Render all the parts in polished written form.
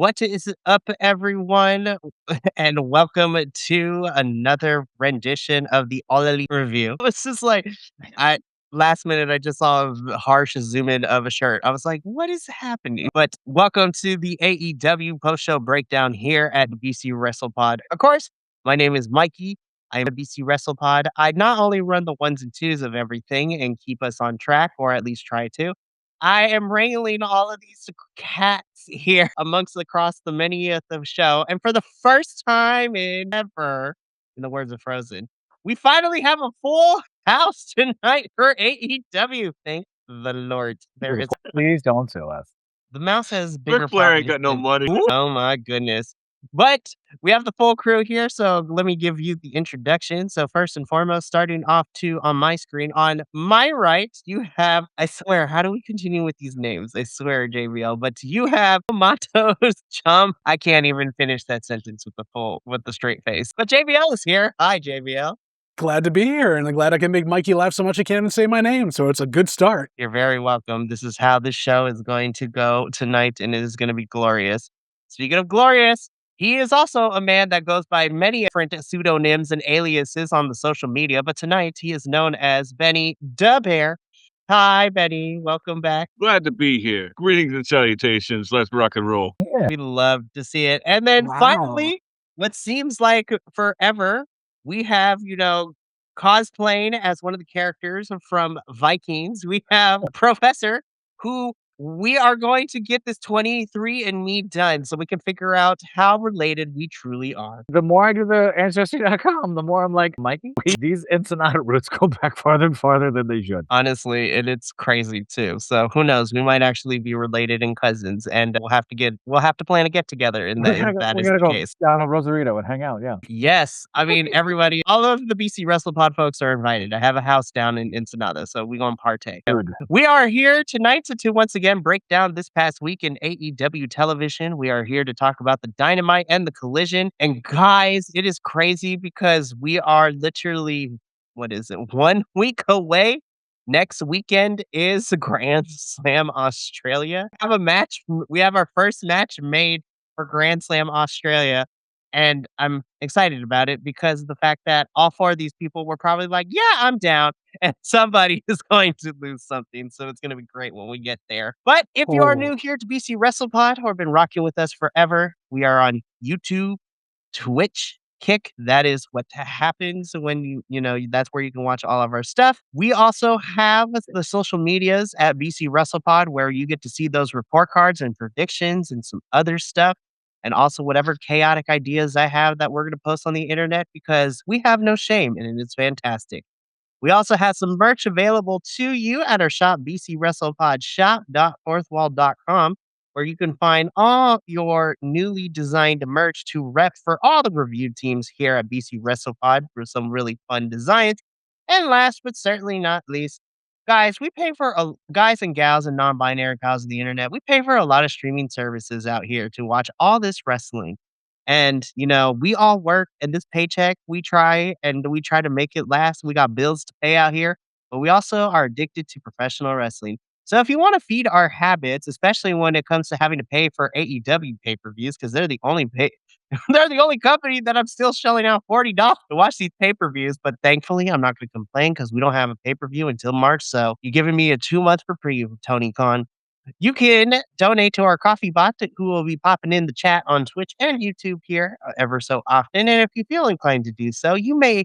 What is up, everyone? And welcome to another rendition of the All Elite Review. It's just like, I last minute, I just saw a harsh zoom in of a shirt. I was like, what is happening? But welcome to the AEW Post-Show Breakdown here at BC Wrestle Pod. Of course, my name is Mikey. I am a BC Wrestle Pod. I not only run the ones and twos of everything and keep us on track, or at least try to, I am wrangling all of these cats here across the many of the show. And for the first time in ever, in the words of Frozen, we finally have a full house tonight for AEW. Thank the Lord. There is Please don't sue us. the mouse has bigger Ric Flair ain't problems got no than- money. Oh my goodness. But we have the full crew here, so let me give you the introduction. So first and foremost, starting off on my screen, on my right, you have, I swear, how do we continue with these names? I swear, JBL, but you have Mato's Chum. I can't even finish that sentence with the straight face. But JBL is here. Hi, JBL. Glad to be here, and I'm glad I can make Mikey laugh so much he can't even say my name, so it's a good start. You're very welcome. This is how this show is going to go tonight, and it is going to be glorious. Speaking of glorious, he is also a man that goes by many different pseudonyms and aliases on the social media, but tonight he is known as Benny Dubhair. Hi, Benny. Welcome back. Glad to be here. Greetings and salutations. Let's rock and roll. We love to see it. And then Wow. finally, what seems like forever, we have, cosplaying as one of the characters from Vikings. We have Professor, who we are going to get this 23andMe done so we can figure out how related we truly are. The more I do the Ancestry.com, the more I'm like, Mikey, these Ensenada roots go back farther and farther than they should. Honestly, and it's crazy too. So who knows? We might actually be related and cousins, and we'll have to plan a get together if that is the go case. down to Rosarito and hang out, yeah. Yes. I mean, everybody, all of the BC Wrestle Pod folks are invited. I have a house down in Ensenada, so we're going to partake. Good. We are here tonight to once again break down this past week in AEW television. We are here to talk about the Dynamite and the Collision. And guys, it is crazy because we are literally, 1 week away. Next weekend is Grand Slam Australia. We have our first match made for Grand Slam Australia. And I'm excited about it because of the fact that all four of these people were probably like, yeah, I'm down. And somebody is going to lose something. So it's going to be great when we get there. But if you are new here to BC Wrestle Pod or been rocking with us forever, we are on YouTube, Twitch, Kick. That is what happens when that's where you can watch all of our stuff. We also have the social medias at BC Wrestle Pod where you get to see those report cards and predictions and some other stuff. And also whatever chaotic ideas I have that we're going to post on the internet because we have no shame and it's fantastic. We also have some merch available to you at our shop, BC Wrestle Pod shop.fourthwall.com, where you can find all your newly designed merch to rep for all the reviewed teams here at BC Wrestle Pod for some really fun designs. And last but certainly not least, guys, we pay for guys and gals and non-binary pals of the internet. We pay for a lot of streaming services out here to watch all this wrestling. And, we all work and this paycheck, we try to make it last. We got bills to pay out here, but we also are addicted to professional wrestling. So if you want to feed our habits, especially when it comes to having to pay for AEW pay-per-views, because they're the only company that I'm still shelling out $40 to watch these pay-per-views. But thankfully, I'm not going to complain because we don't have a pay-per-view until March. So you're giving me a 2-month reprieve, Tony Khan. You can donate to our coffee bot who will be popping in the chat on Twitch and YouTube here ever so often. And if you feel inclined to do so, you may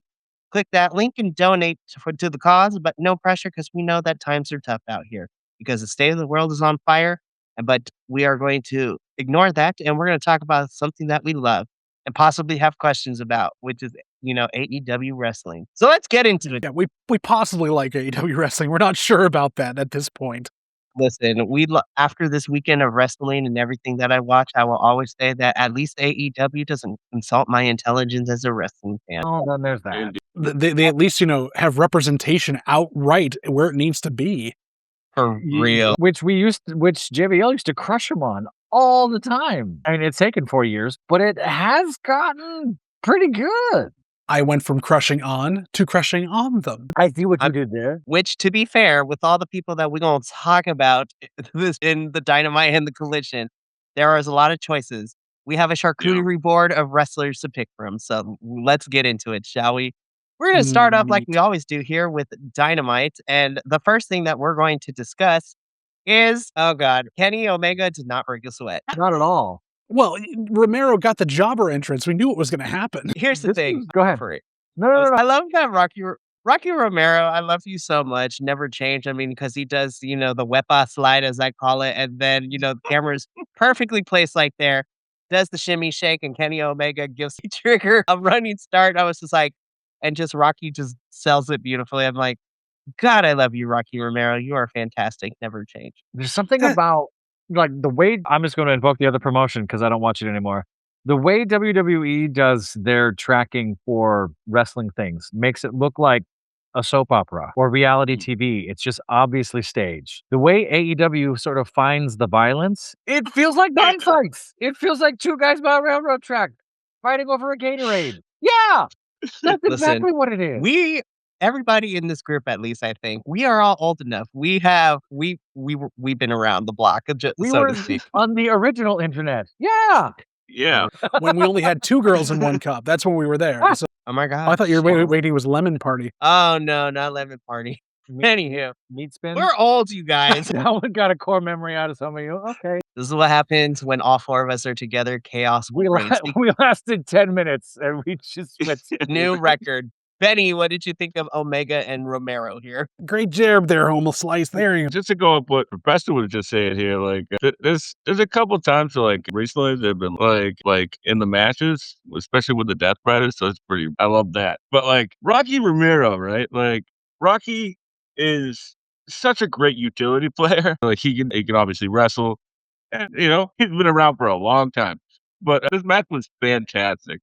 click that link and donate to the cause, but no pressure because we know that times are tough out here because the state of the world is on fire. But we are going to ignore that and we're going to talk about something that we love and possibly have questions about, which is, AEW wrestling. So let's get into it. Yeah, we possibly like AEW wrestling. We're not sure about that at this point. Listen, after this weekend of wrestling and everything that I watch, I will always say that at least AEW doesn't insult my intelligence as a wrestling fan. Oh, then there's that. They at least, have representation outright where it needs to be. For real. Which JBL used to crush him on all the time. I mean, it's taken 4 years, but it has gotten pretty good. I went from crushing on to crushing on them. I see what you did there. Which, to be fair, with all the people that we're going to talk about this in the Dynamite and the Collision, there is a lot of choices. We have a Yeah. charcuterie board of wrestlers to pick from. So let's get into it, shall we? We're going to start off like we always do here with Dynamite. And the first thing that we're going to discuss is, oh God, Kenny Omega did not break a sweat. Not at all. Well, Romero got the jobber entrance. We knew it was going to happen. Here's the This thing. is- go ahead. For it. No. I love that Rocky Romero. I love you so much. Never change. I mean, because he does, the wepa slide as I call it, and then the camera's perfectly placed like there. Does the shimmy shake, and Kenny Omega gives the trigger a running start. I was just like, and just Rocky just sells it beautifully. I'm like, God, I love you, Rocky Romero. You are fantastic. Never change. There's something Eh. about like the way I'm just going to invoke the other promotion because I don't watch it anymore. The way WWE does their tracking for wrestling things makes it look like a soap opera or reality TV. It's just obviously staged. The way AEW sort of finds the violence, it feels like gunfights. It feels like two guys by a railroad track fighting over a Gatorade. Yeah, that's exactly what it is. Everybody in this group, at least I think, we are all old enough. We've been around the block, We so were to speak. on the original internet. Yeah. Yeah. When we only had 2 girls in 1 cup. That's when we were there. So, Oh my God. I thought you were waiting was Lemon Party. Oh no, not Lemon Party. Anywho, Meat spin. we're old, you guys. That one got a core memory out of some of you. Okay. This is what happens when all 4 of us are together. Chaos will reign. We lasted 10 minutes and we just went New record. Benny, what did you think of Omega and Romero here? Great jab there, Homo Slice. There you go. Just to go up what Professor was just saying here, like there's a couple times like recently they've been like in the matches, especially with the Death Riders. So it's pretty. I love that. But like Rocky Romero, right? Like Rocky is such a great utility player. Like he can obviously wrestle, and he's been around for a long time. But this match was fantastic.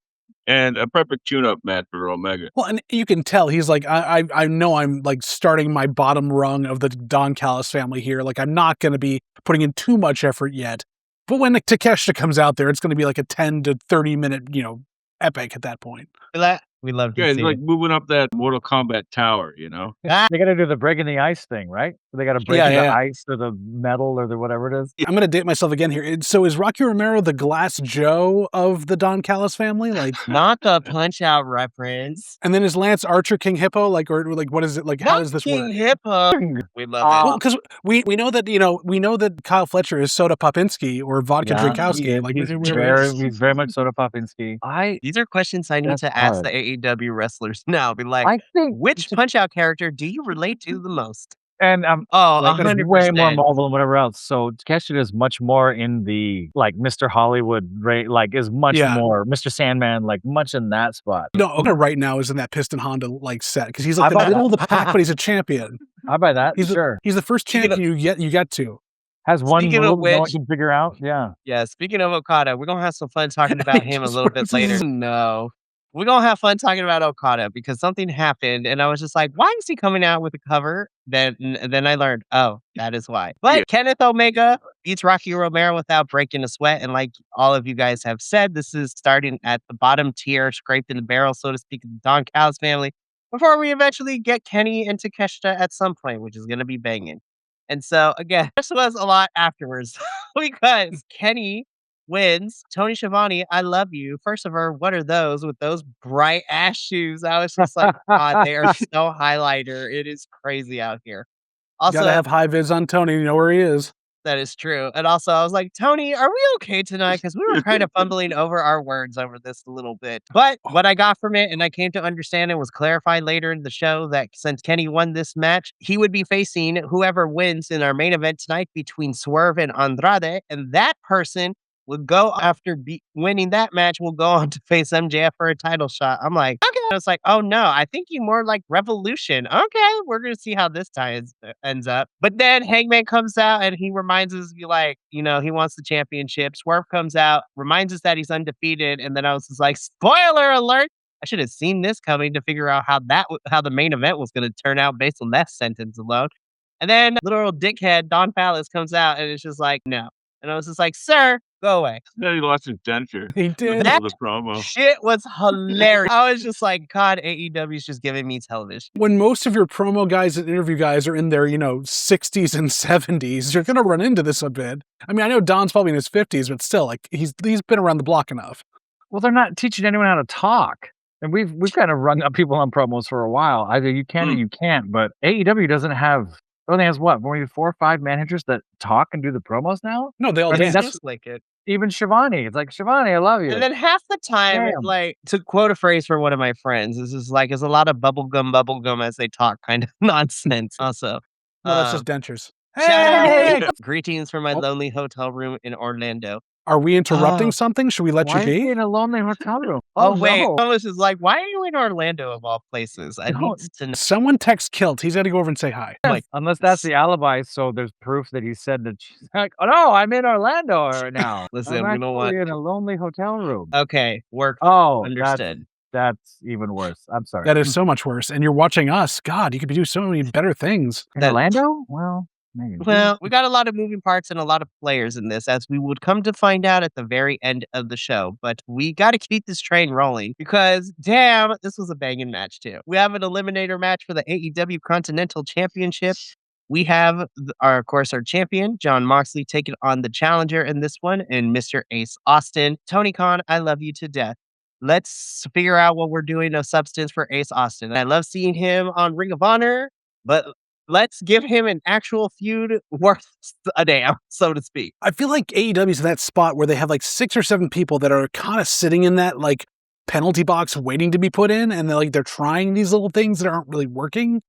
And a perfect tune-up match for Omega. Well, and you can tell he's like, I know I'm like starting my bottom rung of the Don Callis family here. Like I'm not going to be putting in too much effort yet. But when Takeshita comes out there, it's going to be like a 10 to 30 minute, epic at that point. We love to Yeah, it's see like it. moving up that Mortal Kombat tower, They got to do the breaking the ice thing, right? They got to break Yeah, the yeah. ice or the metal or the whatever it is. I'm going to date myself again here. So is Rocky Romero the Glass Joe of the Don Callis family? Like, Not the Punch Out reference. and then is Lance Archer King Hippo? Like, or like, what is it? Like, how Not does this King work? Hippo. We love Well, because we know that we know that Kyle Fletcher is Soda Popinski or Vodka Drinkowski. Like he's very much Soda Popinski. it. These are questions I need That's to ask hard. the AEW wrestlers now. Be like, I think which Punch Out character do you relate to the most? and Oh, like, there's way more 100%. Marvel and whatever else. So Takeshita is much more in the like Mr. Hollywood, right? Like is much Yeah. more Mr. Sandman, like much in that spot. No, Okada right now is in that Piston Honda like set because he's like I the buy middle of the that. pack, but he's a champion. I buy that. He's Sure. He's the first Speaking champion you get to. Has one Speaking of move no one which- can figure out. Yeah. Yeah, speaking of Okada, we're gonna have some fun talking about him a Just little bit works. later. No. We're gonna have fun talking about Okada because something happened and I was just like, why is he coming out with a cover? Then I learned, oh, that is why. But Yeah. Kenneth Omega beats Rocky Romero without breaking a sweat. And like all of you guys have said, this is starting at the bottom tier, scraped in the barrel, so to speak, of the Don Callis family, before we eventually get Kenny and Takeshita at some point, which is gonna be banging. And so again, this was a lot afterwards because Kenny wins. Tony Schiavone, I love you. First of all, what are those with those bright ass shoes? I was just like, God, they are so highlighter. It is crazy out here. Also, Gotta have high vids on Tony. You know where he is. that is true. And also, I was like, Tony, are we okay tonight? Because we were kind of fumbling over our words over this a little bit. But what I got from it, and I came to understand it, was clarified later in the show that since Kenny won this match, he would be facing whoever wins in our main event tonight between Swerve and Andrade. And that person would go after winning that match, will go on to face MJF for a title shot. I'm like, okay. I was like, oh no, I think you more like Revolution. Okay, we're gonna see how this ends up. But then Hangman comes out and he reminds us, he wants the championship. Swerve comes out, reminds us that he's undefeated, and then I was just like, spoiler alert. I should have seen this coming to figure out how the main event was going to turn out based on that sentence alone. And then little dickhead Don Callis comes out and it's just like, no. And I was just like, sir, Go away. Then he lost his denture. He In the did. middle of the promo. Shit was hilarious. I was just like, God, AEW is just giving me television. When most of your promo guys and interview guys are in their, 60s and 70s, you're going to run into this a bit. I mean, I know Don's probably in his 50s, but still, like, he's been around the block enough. Well, they're not teaching anyone how to talk. And we've kind of rung up people on promos for a while. Either you can or you can't. But AEW doesn't have, only has what, maybe 4 or 5 managers that talk and do the promos now? No, they all I mean, dance. that's Just like it. even Shivani. It's like, Shivani, I love you. And then half the time, Damn. like, to quote a phrase from one of my friends, this is like, it's a lot of bubblegum as they talk kind of nonsense also. No, that's just dentures. Hey! Hey! Greetings from my lonely hotel room in Orlando. Are we interrupting something? Should we let Why you is he be? in a lonely hotel room? Oh, wait. no. Thomas is like, why are you in Orlando of all places? I No. need to know. Someone text Kilt. He's got to go over and say hi. Like, Unless that's the alibi, so there's proof that he said that she's like, oh no, I'm in Orlando right now. Listen, I'm you know what? actually in a lonely hotel room. Okay, work. Oh, Understood. That's even worse. I'm sorry. That is so much worse. And you're watching us. God, you could be doing so many better things. in that- Orlando? Well, maybe. Well, we got a lot of moving parts and a lot of players in this, as we would come to find out at the very end of the show. But we got to keep this train rolling because, damn, this was a banging match, too. We have an eliminator match for the AEW Continental Championship. We have, of course, our champion, Jon Moxley, taking on the challenger in this one, and Mr. Ace Austin. Tony Khan, I love you to death. Let's figure out what we're doing of substance for Ace Austin. I love seeing him on Ring of Honor, but let's give him an actual feud worth a damn, so to speak. I feel like AEW's in that spot where they have like 6 or 7 people that are kind of sitting in that like penalty box waiting to be put in, and they're trying these little things that aren't really working.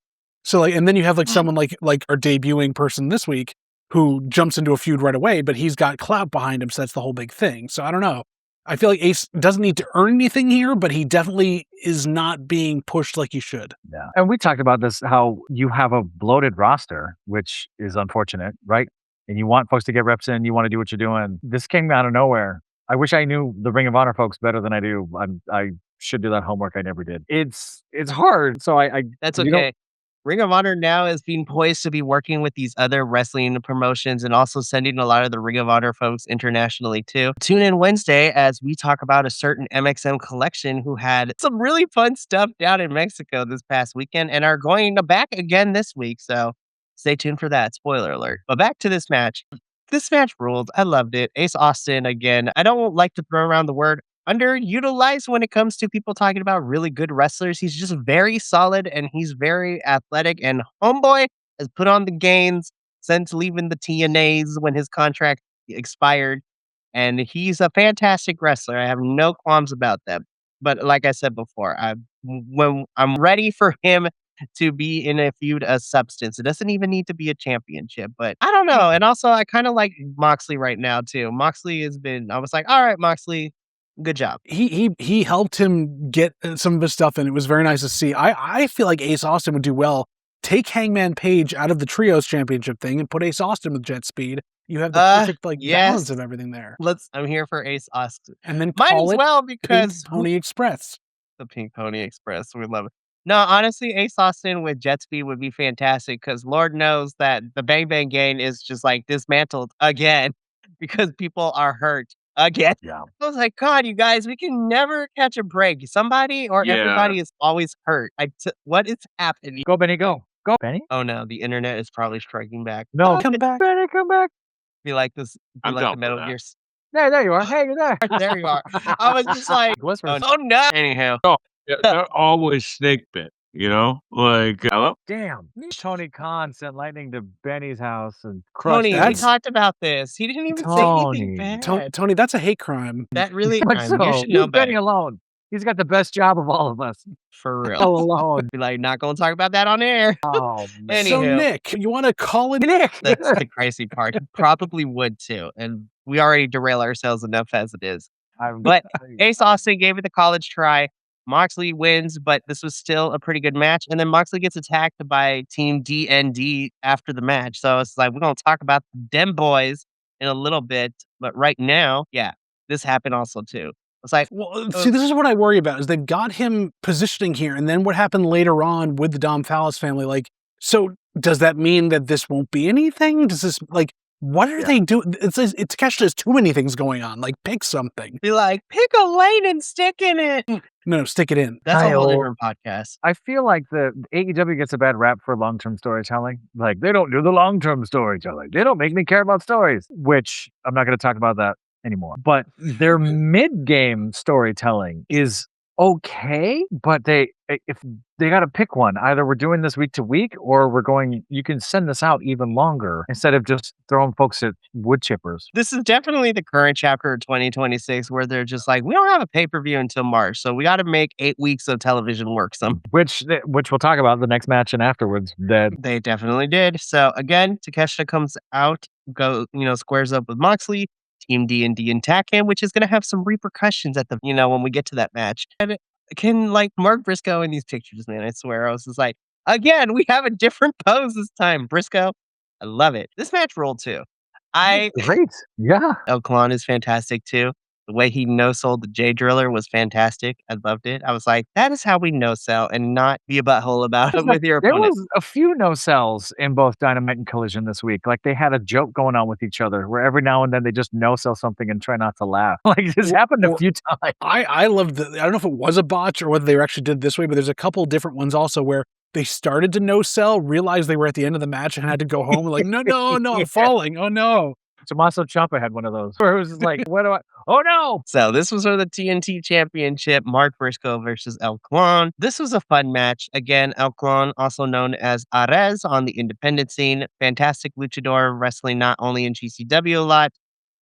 So like, and then you have like someone like our debuting person this week who jumps into a feud right away, but he's got clout behind him, so that's the whole big thing. So I don't know. I feel like Ace doesn't need to earn anything here, but he definitely is not being pushed like he should. Yeah. And we talked about this, how you have a bloated roster, which is unfortunate, right? And you want folks to get reps in, you want to do what you're doing. This came out of nowhere. I wish I knew the Ring of Honor folks better than I do. I should do that homework. I never did. It's hard. So That's you don't- okay. Ring of Honor now is being poised to be working with these other wrestling promotions and also sending a lot of the Ring of Honor folks internationally too. Tune in Wednesday as we talk about a certain MXM collection who had some really fun stuff down in Mexico this past weekend and are going back again this week. So stay tuned for that. Spoiler alert. But back to this match. This match ruled. I loved it. Ace Austin, again, I don't like to throw around the word underutilized when it comes to people talking about really good wrestlers. He's just very solid and he's very athletic. And Homeboy has put on the gains since leaving the TNAs when his contract expired. And he's a fantastic wrestler. I have no qualms about that. But like I said before, when I'm ready for him to be in a feud of substance. It doesn't even need to be a championship, but I don't know. And also, I kind of like Moxley right now too. Moxley I was like, all right, Moxley, good job. He helped him get some of his stuff, and it was very nice to see. I feel like Ace Austin would do well. Take Hangman Page out of the Trios Championship thing and put Ace Austin with Jet Speed. You have the perfect balance of everything there. I'm here for Ace Austin. And then might call as it well because Pink Pony Express. The Pink Pony Express. We love it. No, honestly, Ace Austin with Jet Speed would be fantastic because Lord knows that the Bang Bang Gang is just like dismantled again because people are hurt again. Yeah. I was like, God, you guys, we can never catch a break. Somebody or everybody is always hurt. What is happening? Go, Benny, go. Go, Benny. Oh no, the internet is probably striking back. No, Come back. Benny, come back. Be like this. Be I'm like down the for Metal that. Gear. There you are. Hey, you're there. There you are. I was just like, Whispers. oh no. Anyhow, Yeah, they're always snake bit, you know? Like, hello? Damn. Tony Khan sent lightning to Benny's house and crushed Tony, it. we That's- talked about this. He didn't even say Tony. anything bad. Tony, that's a hate crime. That really, Much you so. should know Leave Benny better. alone. He's got the best job of all of us. For real. All alone. Be like, not gonna talk about that on air. Oh, man. Anywho. So Nick, you want to call it Nick. That's the crazy part. He probably would too. And we already derail ourselves enough as it is. But Ace Austin gave it the college try. Moxley wins, but this was still a pretty good match. And then Moxley gets attacked by Team DND after the match. So it's like, we're going to talk about them boys in a little bit. But right now, yeah, this happened also too. It's like, Well, see, this is what I worry about, is they've got him positioning here, and then what happened later on with the Dom Fallis family, like, so does that mean that this won't be anything? Does this, like, What are they doing? It's Takeshita has too many things going on. Like, pick something. Be like, pick a lane and stick in it. No, stick it in. That's a whole Kyle. different podcast. I feel like the AEW gets a bad rap for long-term storytelling. Like, they don't do the long-term storytelling. They don't make me care about stories, which I'm not going to talk about that anymore. But their mid-game storytelling is okay, but if they got to pick one, either we're doing this week to week or you can send this out even longer instead of just throwing folks at wood chippers. This is definitely the current chapter of 2026 where they're just like, we don't have a pay-per-view until March, so we got to make 8 weeks of television work. Which we'll talk about the next match and afterwards. That they definitely did. So again, Takeshita comes out, squares up with Moxley. Team D&D attack him, which is going to have some repercussions at when we get to that match. And Mark Briscoe in these pictures, man, I swear, I was just like, again, we have a different pose this time. Briscoe, I love it. This match rolled too. Great. Yeah. El Clan is fantastic too. The way he no-sold the J Driller was fantastic. I loved it. I was like, that is how we no-sell and not be a butthole about it with your opponent. There was a few no-sells in both Dynamite and Collision this week. Like, they had a joke going on with each other where every now and then they just no-sell something and try not to laugh. Like, this happened a few times. I loved I don't know if it was a botch or whether they actually did this way, but there's a couple different ones also where they started to no-sell, realized they were at the end of the match and had to go home. Like, no, I'm falling. Oh, no. Tommaso Ciampa had one of those where it was just like, oh no! So this was for the TNT Championship, Mark Briscoe versus El Clan. This was a fun match. Again, El Clan, also known as Ares on the independent scene, fantastic luchador, wrestling not only in GCW a lot,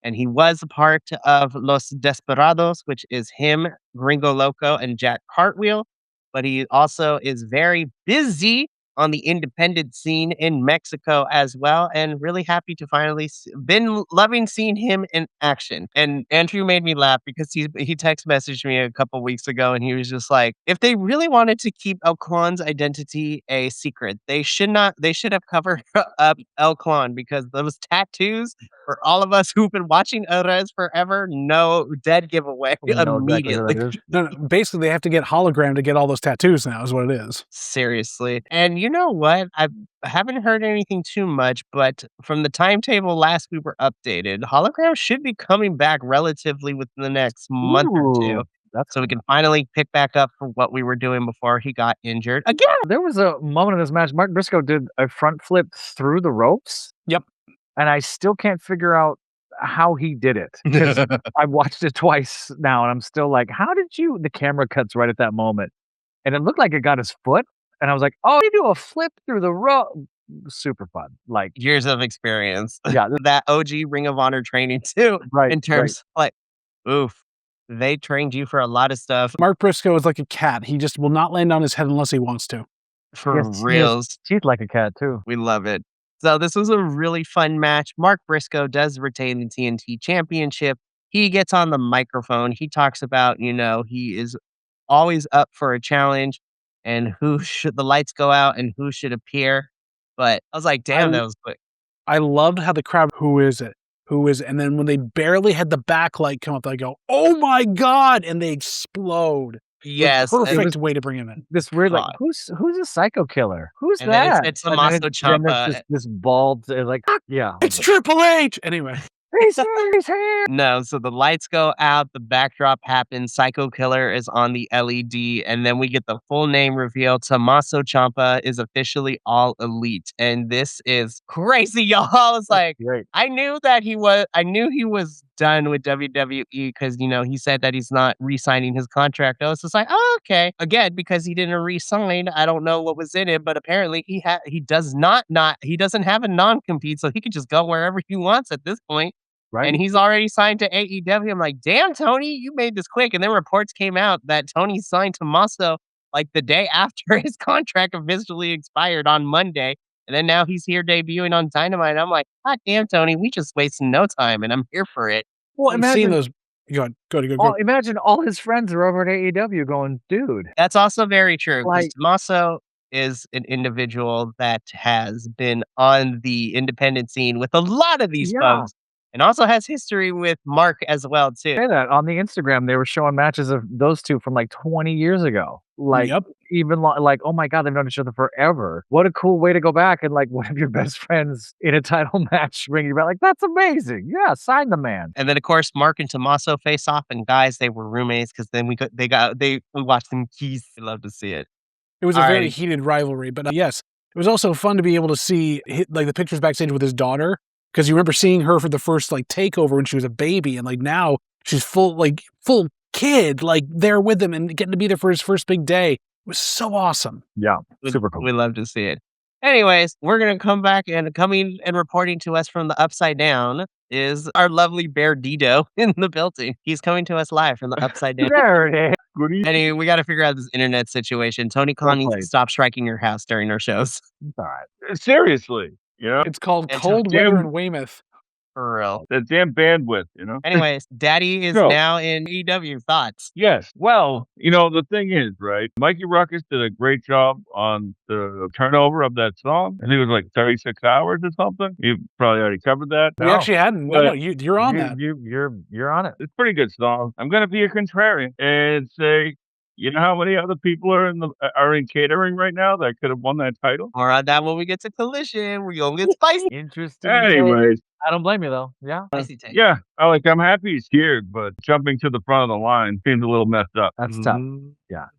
and he was a part of Los Desperados, which is him, Gringo Loco, and Jack Cartwheel, but he also is very busy on the independent scene in Mexico as well, and really happy to finally been loving seeing him in action. And Andrew made me laugh because he text messaged me a couple weeks ago, and he was just like, if they really wanted to keep El Clan's identity a secret, they should have covered up El Clan, because those tattoos for all of us who've been watching Ares forever, no, dead giveaway immediately. No, basically they have to get hologram to get all those tattoos now is what it is. Seriously. And you know what? I haven't heard anything too much, but from the timetable last we were updated, hologram should be coming back relatively within the next month or two. So we can finally pick back up for what we were doing before he got injured. Again, there was a moment in this match, Mark Briscoe did a front flip through the ropes. Yep. And I still can't figure out how he did it. I watched it twice now, and I'm still like, how did the camera cuts right at that moment. And it looked like it got his foot. And I was like, oh, you do a flip through the rope. Super fun. Like, years of experience. Yeah. That OG Ring of Honor training too. Right. In terms oof. They trained you for a lot of stuff. Mark Briscoe is like a cat. He just will not land on his head unless he wants to. For reals. Teeth like a cat too. We love it. So this was a really fun match. Mark Briscoe does retain the TNT Championship. He gets on the microphone. He talks about, he is always up for a challenge and who should the lights go out and who should appear. But I was like, damn, that was quick. I loved how the crowd, who is it? Who is it? And then when they barely had the backlight come up, they go, oh my God. And they explode. Yes. Perfect way to bring him in. This weird, like, who's a psycho killer? Who's and that? It's Tommaso Ciampa. This bald, yeah. It's Triple H. Anyway. He's here. No, so the lights go out, the backdrop happens, Psycho Killer is on the LED, and then we get the full name reveal. Tommaso Ciampa is officially All Elite, and this is crazy, y'all. I was like, great. I knew he was done with WWE because, he said that he's not re-signing his contract. I was just like, oh, okay. Again, because he didn't re-sign, I don't know what was in it, but apparently he doesn't have a non-compete, so he could just go wherever he wants at this point. Right. And he's already signed to AEW. I'm like, damn, Tony, you made this quick. And then reports came out that Tony signed Tommaso like the day after his contract officially expired on Monday. And then now he's here debuting on Dynamite. I'm like, God damn, Tony, we just wasted no time, and I'm here for it. Well, imagine those. Go. Imagine all his friends are over at AEW going, dude. That's also very true. Like, Tommaso is an individual that has been on the independent scene with a lot of these folks. And also has history with Mark as well, too. Say that on the Instagram, they were showing matches of those two from like 20 years ago. Like, yep. even like, oh my God, they've known each other forever. What a cool way to go back and like one of your best friends in a title match ringing you back. Like, that's amazing. Yeah, sign the man. And then of course Mark and Tommaso face off, and guys, they were roommates because then we watched them kiss. I love to see it. It was a All very right. heated rivalry, but yes, it was also fun to be able to see like the pictures backstage with his daughter, because you remember seeing her for the first like takeover when she was a baby, and like now she's full kid, like there with him and getting to be there for his first big day. It was so awesome. Yeah, We- super cool. We love to see it. Anyways, we're gonna come back, and coming and reporting to us from the Upside Down is our lovely Bear Dido in the building. He's coming to us live from the Upside Down. There it is. Good evening. Anyway, we got to figure out this internet situation. Tony Khan needs to played. stop striking your house during our shows. It's all right. Seriously, you know, It's called And Cold damn- Weather in Weymouth. For real. that damn bandwidth, you know. Anyways, Daddy is So- now in EW. Thoughts? Yes. Well, you know, the thing is, right? Mikey Ruckus did a great job on the turnover of that song. I think it was like 36 hours or something. You probably already covered that. We actually hadn't. No, But- no, you're on that. You're on it. It's a pretty good song. I'm gonna be a contrarian and say, you know how many other people are in catering right now that could have won that title? More on that when we get to Collision. We're gonna get spicy. Interesting. take. Anyways, I don't blame you though. Yeah, Spicy take. yeah, I'm happy he's here, but jumping to the front of the line seems a little messed up. that's tough.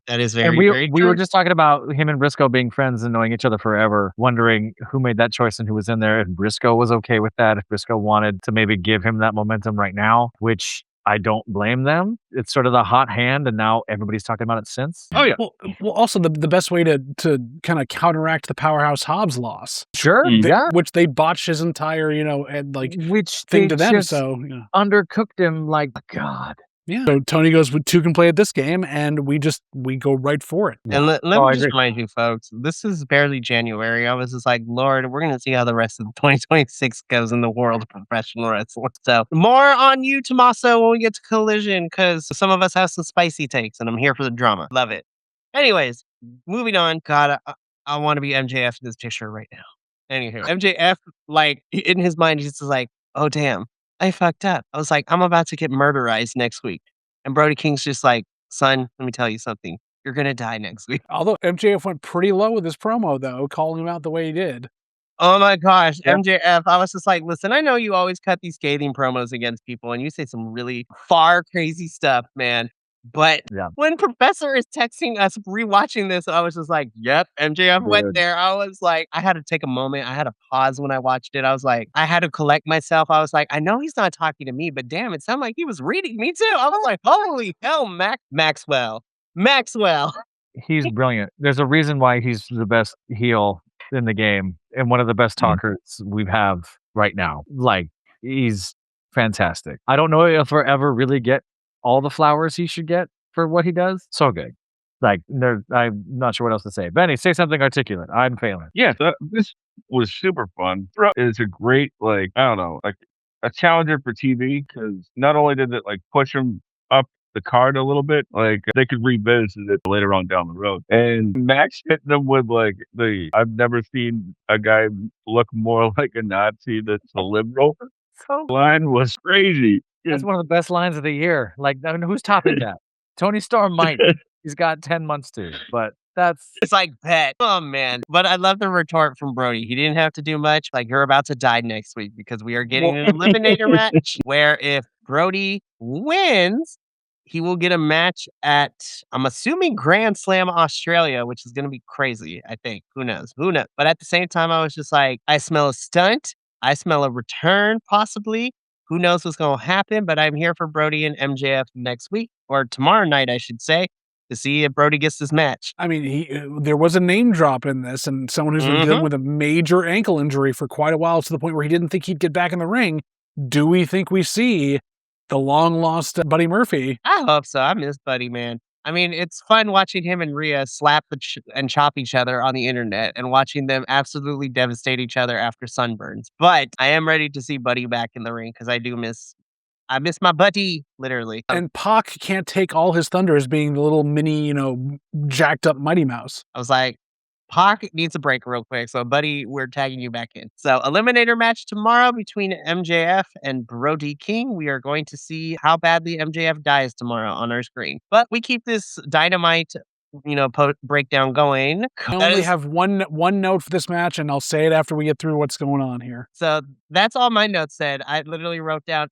That is very, And we very we true. were just talking about him and Briscoe being friends and knowing each other forever, wondering who made that choice and who was in there. If Briscoe was okay with that, if Briscoe wanted to maybe give him that momentum right now, which I don't blame them. It's sort of the hot hand, and now everybody's talking about it since. Oh yeah. Well, also the best way to kind of counteract the Powerhouse Hobbs loss, Sure, Mm. yeah. which they botched his entire, and like Which thing they to them. just So undercooked him like God. yeah. So Tony goes, "Two can play at this game," and we go right for it. And let Oh, me I just agree. remind you, folks, this is barely January. I was just like, Lord, we're going to see how the rest of 2026 goes in the world of professional wrestling. So, more on you, Tommaso, when we get to Collision, because some of us have some spicy takes, and I'm here for the drama. Love it. Anyways, moving on. God, I want to be MJF in this picture right now. Anywho, MJF, like, in his mind, he's just like, oh, damn, I fucked up. I was like, I'm about to get murderized next week. And Brody King's just like, son, let me tell you something. You're going to die next week. Although MJF went pretty low with his promo, though, calling him out the way he did. Oh my gosh, Yeah. MJF. I was just like, listen, I know you always cut these scathing promos against people and you say some really far crazy stuff, man. But Yeah. when Professor is texting us rewatching this, I was just like, yep, MJF went Dude. there. I was like, I had to take a moment. I had to pause when I watched it. I was like, I had to collect myself. I was like, I know he's not talking to me, but damn, it sounded like he was reading me too. I was like, holy hell, Maxwell. He's brilliant. There's a reason why he's the best heel in the game and one of the best talkers we have right now. Like, he's fantastic. I don't know if we'll ever really get all the flowers he should get for what he does. So good. Like, I'm not sure what else to say. Benny, say something articulate. I'm failing. Yeah, this was super fun. Bro, it's a great, like, I don't know, like a challenger for TV, because not only did it like push him up the card a little bit, like they could revisit it later on down the road. And Max hitting them with like I've never seen a guy look more like a Nazi that's a liberal So line was crazy. that's one of the best lines of the year. Like, I mean, who's topping that? Tony Storm might. He's got 10 months to, but that's It's like bet. Oh man. But I love the retort from Brody. He didn't have to do much. Like, you're about to die next week because we are getting an eliminator match where if Brody wins, he will get a match at, I'm assuming, Grand Slam Australia, which is going to be crazy, I think. Who knows? But at the same time, I was just like, I smell a stunt. I smell a return, possibly. Who knows what's going to happen? But I'm here for Brody and MJF next week, or tomorrow night, I should say, to see if Brody gets this match. I mean, there was a name drop in this, and someone who's been dealing with a major ankle injury for quite a while, to the point where he didn't think he'd get back in the ring. Do we think we see the long lost Buddy Murphy? I hope so. I miss Buddy, man. I mean, it's fun watching him and Rhea slap and chop each other on the internet and watching them absolutely devastate each other after sunburns. But I am ready to see Buddy back in the ring because I miss my buddy, literally. And Pac can't take all his thunder as being the little mini, jacked up Mighty Mouse. I was like, Pac needs a break real quick. So, buddy, we're tagging you back in. So, eliminator match tomorrow between MJF and Brody King. We are going to see how badly MJF dies tomorrow on our screen. But we keep this Dynamite breakdown going. I only have one note for this match, and I'll say it after we get through what's going on here. So that's all my notes said. I literally wrote down,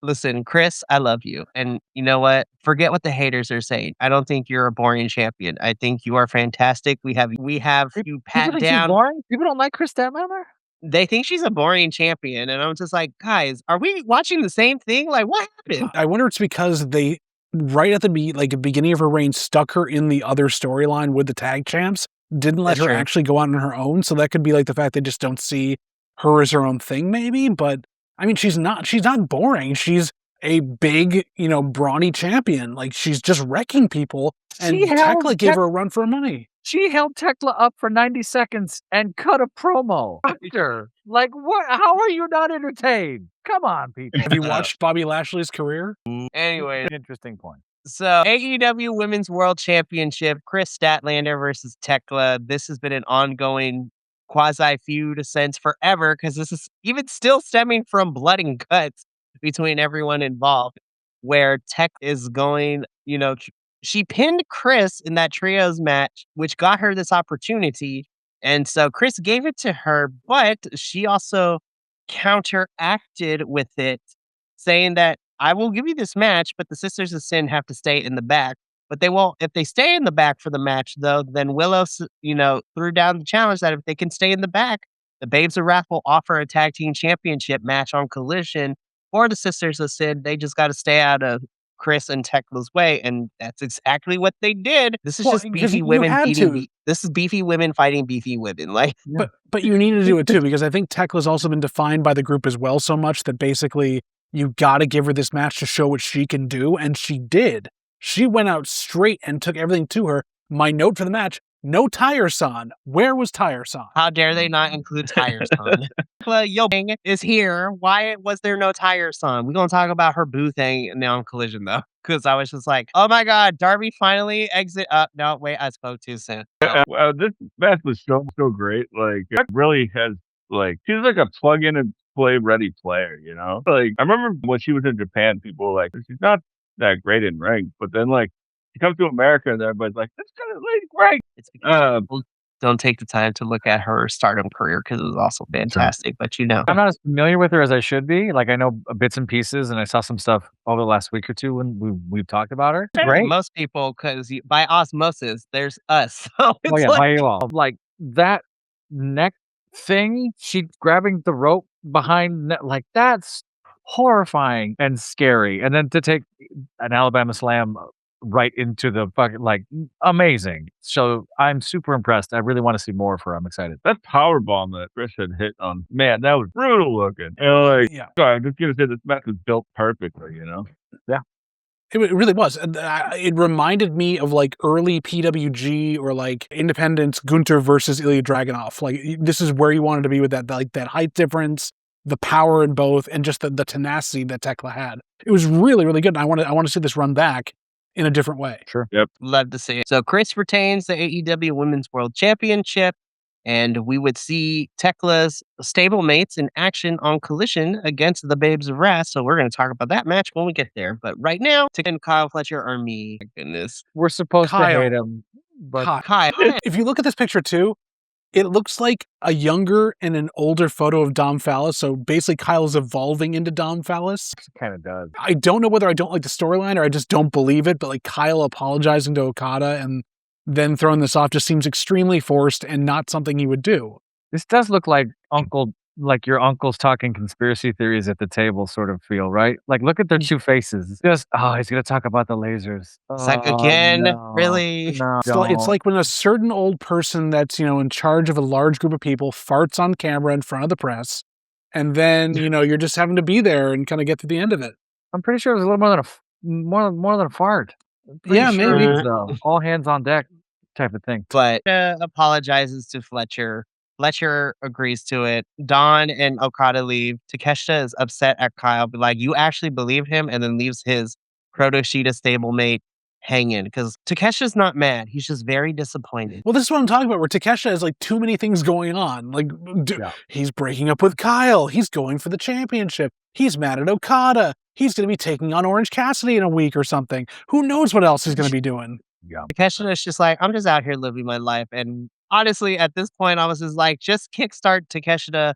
listen, Chris, I love you. And you know what? Forget what the haters are saying. I don't think you're a boring champion. I think you are fantastic. We have you pat People think she's down. boring? People don't like Chris Statlander? They think she's a boring champion. And I'm just like, guys, are we watching the same thing? Like, what happened? I wonder it's because they, right at the beginning of her reign, stuck her in the other storyline with the tag champs, didn't let That's her true. actually go out on her own. So that could be like the fact they just don't see her as her own thing, maybe. But I mean, she's not boring. She's a big, brawny champion. Like, she's just wrecking people. And Tekla gave her a run for her money. She held Tekla up for 90 seconds and cut a promo after. Like, what? How are you not entertained? Come on, people. Have you watched Bobby Lashley's career? Anyway, Interesting point. so AEW Women's World Championship, Chris Statlander versus Tekla. This has been an ongoing quasi feud since forever, because this is even still stemming from blood and guts between everyone involved, where Tech is going, she pinned Chris in that trios match, which got her this opportunity. And so Chris gave it to her, but she also counteracted with it, saying that I will give you this match, but the Sisters of Sin have to stay in the back. But they won't. If they stay in the back for the match, though, then Willow, threw down the challenge that if they can stay in the back, the Babes of Wrath will offer a tag team championship match on Collision for the Sisters of Sin. They just got to stay out of Chris and Tekla's way, and that's exactly what they did. This is just beefy women beating. This is beefy women fighting beefy women. Like, but you need to do it too, because I think Tekla's also been defined by the group as well so much that basically you got to give her this match to show what she can do, and she did. She went out straight and took everything to her. My note for the match: no Tire-san. Where was Tire-san? How dare they not include Tire-san? Tekla Yobang is here. Why was there no Tire-san? We're going to talk about her boo thing on Collision, though, because I was just like, oh my God, Darby finally exit up. No, wait, I spoke too soon. This match was so great. Like, it really has, like, she's like a plug-in and play ready player, Like, I remember when she was in Japan, people were like, she's not that great in ring, but then, like, she comes to America and everybody's like, this kind of lady great. It's because people don't take the time to look at her stardom career, because it was also fantastic. But I'm not as familiar with her as I should be. Like, I know bits and pieces, and I saw some stuff over the last week or two when we've talked about her. Great. Most people, because by osmosis, there's us. So it's by you all. Like, that neck thing, she grabbing the rope behind, like, that's horrifying and scary. And then to take an Alabama Slam right into the fucking, like, amazing. So I'm super impressed. I really want to see more of her. I'm excited. That power bomb that Chris had hit on, man, that was brutal looking. And sorry, I'm just gonna say this match was built perfectly. Yeah. It really was. It reminded me of like early PWG or like Independence Gunter versus Ilya Dragunov. Like, this is where you wanted to be with that, like, that height difference, the power in both, and just the tenacity that Tekla had. It was really, really good. And I want to see this run back in a different way. Sure. Yep. Love to see it. So Chris retains the AEW Women's World Championship, and we would see Tekla's stablemates in action on Collision against the Babes of Wrath. So we're going to talk about that match when we get there. But right now, Tekla and Kyle Fletcher are me. My goodness. We're supposed to hate him. But Kyle. If you look at this picture too, it looks like a younger and an older photo of Dom Fallis. So basically Kyle's evolving into Dom Fallis. It kind of does. I don't know whether I don't like the storyline or I just don't believe it, but like Kyle apologizing to Okada and then throwing this off just seems extremely forced and not something he would do. This does look like your uncle's talking conspiracy theories at the table sort of feel, right? Like, look at their two faces. It's just, he's going to talk about the lasers. It's like, again, really? No, It's like when a certain old person that's, in charge of a large group of people farts on camera in front of the press, and then, you're just having to be there and kind of get to the end of it. I'm pretty sure it was a little more than a fart. Yeah, Sure maybe. it was, all hands on deck type of thing. But apologizes to Fletcher. Fletcher agrees to it. Dawn and Okada leave. Takeshita is upset at Kyle, but like, you actually believe him, and then leaves his Proto-Shida stablemate hanging, because Takesha's not mad. He's just very disappointed. Well, this is what I'm talking about, where Takeshita has like too many things going on. Like, he's breaking up with Kyle. He's going for the championship. He's mad at Okada. He's going to be taking on Orange Cassidy in a week or something. Who knows what else he's going to be doing? Yeah. Takeshita's just like, I'm just out here living my life. And honestly, at this point, I was just like, just kickstart Takeshita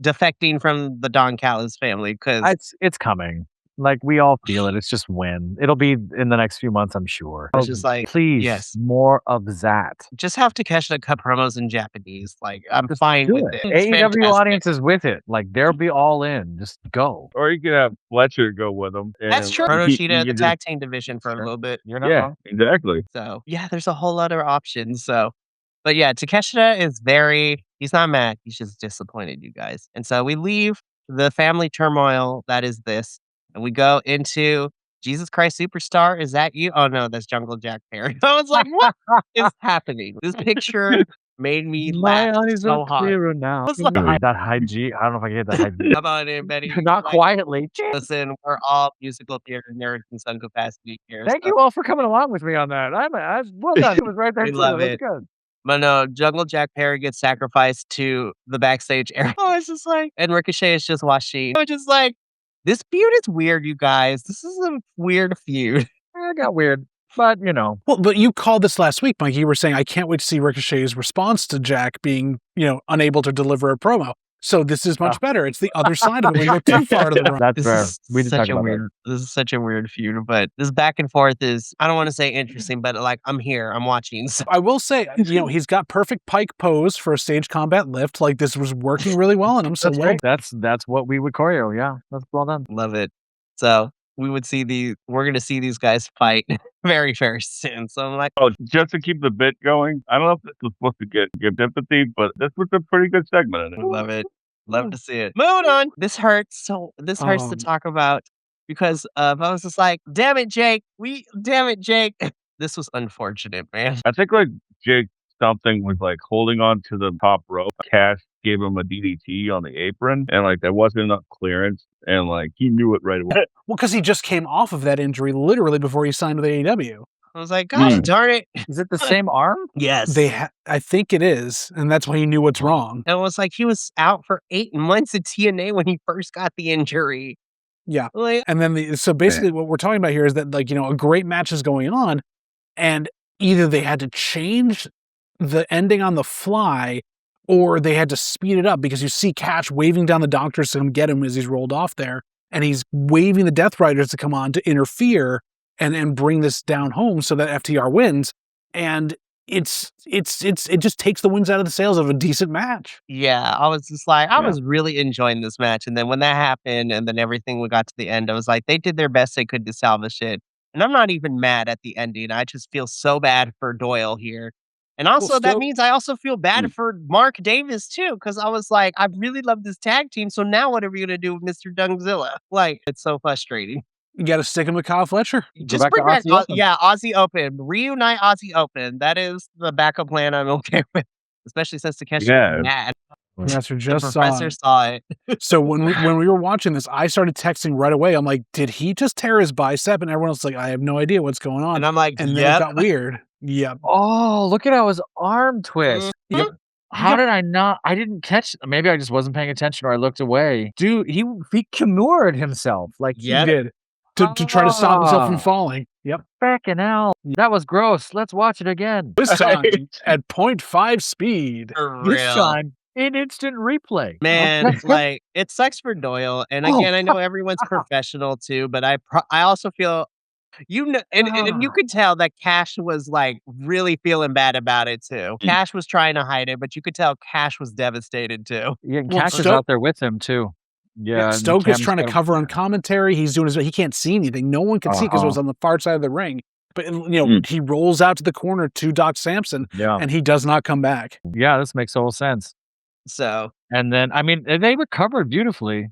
defecting from the Don Callis family because It's coming. Like, we all feel it. It's just when. It'll be in the next few months, I'm sure. it's just like, Please, yes, more of that. just have Takeshita cut promos in Japanese. Like, I'm Just fine do with it. it. It's AEW fantastic. audience is with it. Like, they'll be all in. Just go. Or you could have Fletcher go with him. That's true. And Hiroshita, the can tag team division for a Sure. little bit. You're not yeah, wrong. exactly. So yeah, there's a whole other option. So, but yeah, Takeshita is he's not mad. He's just disappointed, you guys. And so we leave the family turmoil that is this, and we go into Jesus Christ Superstar. Is that you? Oh no, that's Jungle Jack Perry. I was like, what is happening? This picture made me My laugh eyes so are hard. clearer now. I was like, That high G. I don't know if I can get that high G. come on in, Betty. Not Like, quietly. listen, we're all musical theater nerds in some capacity here. Thank so you all for coming along with me on that. Well done. It was right there We too. love That's it. good. But no, Jungle Jack Perry gets sacrificed to the backstage area. I was just like, and Ricochet is just watching. I was just like, this feud is weird, you guys. This is a weird feud. It got weird, but Well, but you called this last week, Mike. You were saying, I can't wait to see Ricochet's response to Jack being, unable to deliver a promo. So this is much better. It's the other side of it. We go too far to the right. that's This fair. is We did such talk a about weird. This is such a weird feud, but this back and forth is. I don't want to say interesting, but like I'm here, I'm watching. So I will say, he's got perfect pike pose for a stage combat lift. Like this was working really well on him. So That's great. That's what we would choreo. Yeah, that's well done. love it. So we're gonna see these guys fight very, very soon. So I'm like, Oh, just to keep the bit going, I don't know if this was supposed to give sympathy, but this was a pretty good segment. I love it. Love to see it. Moving on. This hurts. So this hurts to Um, talk about because I was just like, damn it, Jake. Damn it, Jake. This was unfortunate, man. I think like Jake something was like holding on to the top rope. Cash gave him a DDT on the apron, and like there wasn't enough clearance, and like he knew it right away. Well, because he just came off of that injury literally before he signed with AEW. I was like, gosh darn it. Is it the same arm? Yes. I think it is, and that's why he knew what's wrong. And it was like he was out for 8 months at TNA when he first got the injury. Yeah. Like, And then so basically what we're talking about here is that a great match is going on, and either they had to change the ending on the fly or they had to speed it up because you see Cash waving down the doctors to come get him as he's rolled off there, and he's waving the Death Riders to come on to interfere and bring this down home so that FTR wins. And it just takes the wins out of the sails of a decent match. yeah, I was just like, I was really enjoying this match. And then when that happened and then everything we got to the end, I was like, they did their best they could to salvage it. And I'm not even mad at the ending. I just feel so bad for Doyle here. And also, that means I also feel bad for Mark Davis, too, because I was like, I really love this tag team. So now what are we going to do with Mr. Dungzilla? Like, it's so frustrating. You got to stick him with Kyle Fletcher. Just back to bring back, Aussie Open. Aussie Open. Reunite Aussie Open. That is the backup plan I'm okay with, especially since Takeshi is mad. Professor The just professor saw it. So when we were watching this, I started texting right away. I'm like, did he just tear his bicep? And everyone else was like, I have no idea what's going on. And I'm like, And then it got weird. Yep. Oh, look at how his arm twist. Yep. How did I not? I didn't catch. Maybe I just wasn't paying attention or I looked away. Dude, he Kimured himself. Like, He did. To try to stop himself from falling. Yep. Frickin' hell. That was gross. Let's watch it again. This time at 0.5 speed. For This real. time in instant replay. Man, like, it sucks for Doyle. And again, I know everyone's professional too, but I also feel, and you could tell that Cash was like really feeling bad about it too. Cash was trying to hide it, but you could tell Cash was devastated too. Yeah, and Well, Cash is Stoke- out there with him too. Yeah, and Stoke is Cam's trying to got him- cover on commentary. He's doing he can't see anything. No one can see because it was on the far side of the ring. But he rolls out to the corner to Doc Samson, Yeah, and he does not come back. yeah, this makes total sense. So And then, I mean, they recovered beautifully.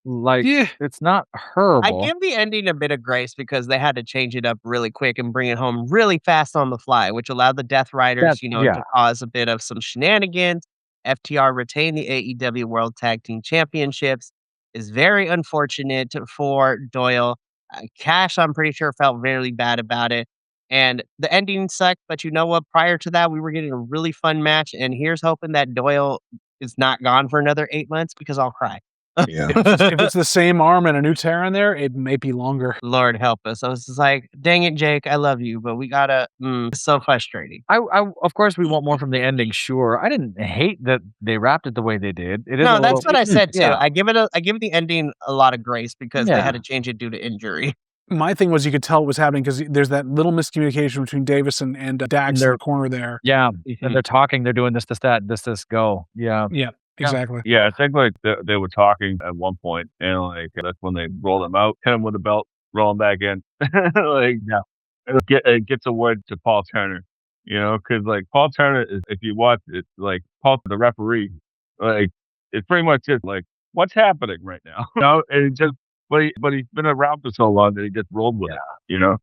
Like, Yeah. it's not I horrible. give the ending a bit of grace because they had to change it up really quick and bring it home really fast on the fly, which allowed the Death Riders, to cause a bit of some shenanigans. FTR retained the AEW World Tag Team Championships. Is very unfortunate for Doyle. Cash, I'm pretty sure, felt really bad about it. And the ending sucked, but you know what? Prior to that, we were getting a really fun match. And here's hoping that Doyle is not gone for another 8 months because I'll cry. Yeah. If it's the same arm and a new tear in there, it may be longer. Lord help us. I was just like, dang it, Jake, I love you, but we gotta. It's so frustrating. Of course, we want more from the ending. Sure, I didn't hate that they wrapped it the way they did. It is No, a that's little, what I said too. yeah, I give the ending a lot of grace because they had yeah, to change it due to injury. My thing was you could tell what was happening because there's that little miscommunication between Davis and Dax in they're the corner there. yeah. Mhm. And they're talking. They're doing this, that, this, go. Yeah, Yeah, exactly. Yeah, I think like they were talking at one point, and like that's when they rolled him out, hit him with the belt, roll him back in. Like, yeah. it gets a word to Paul Turner, because like Paul Turner is, if you watch it, like Paul, the referee, like it's pretty much just like what's happening right now, and it just but he's been around for so long that he gets rolled with it.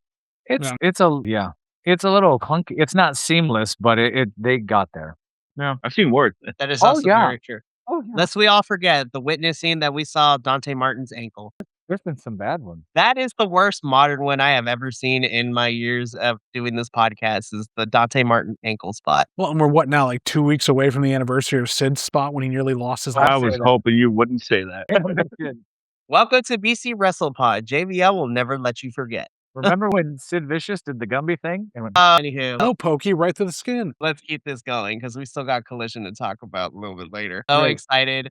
It's Yeah. it's a little clunky. It's not seamless, but they got there. Yeah, I've seen worse. That is Oh, also yeah. very true. Oh yeah. Lest we all forget the witnessing that we saw Dante Martin's ankle. There's been some bad ones. That is the worst modern one I have ever seen in my years of doing this podcast is the Dante Martin ankle spot. Well, and we're what now, like 2 weeks away from the anniversary of Sid's spot when he nearly lost his I life. was hoping you wouldn't say that. Welcome to BC Wrestle Pod. JVL will never let you forget. Remember when Sid Vicious did the Gumby thing? And went, Anywho, No, pokey right through the skin. let's keep this going because we still got Collision to talk about a little bit later. So Right. excited.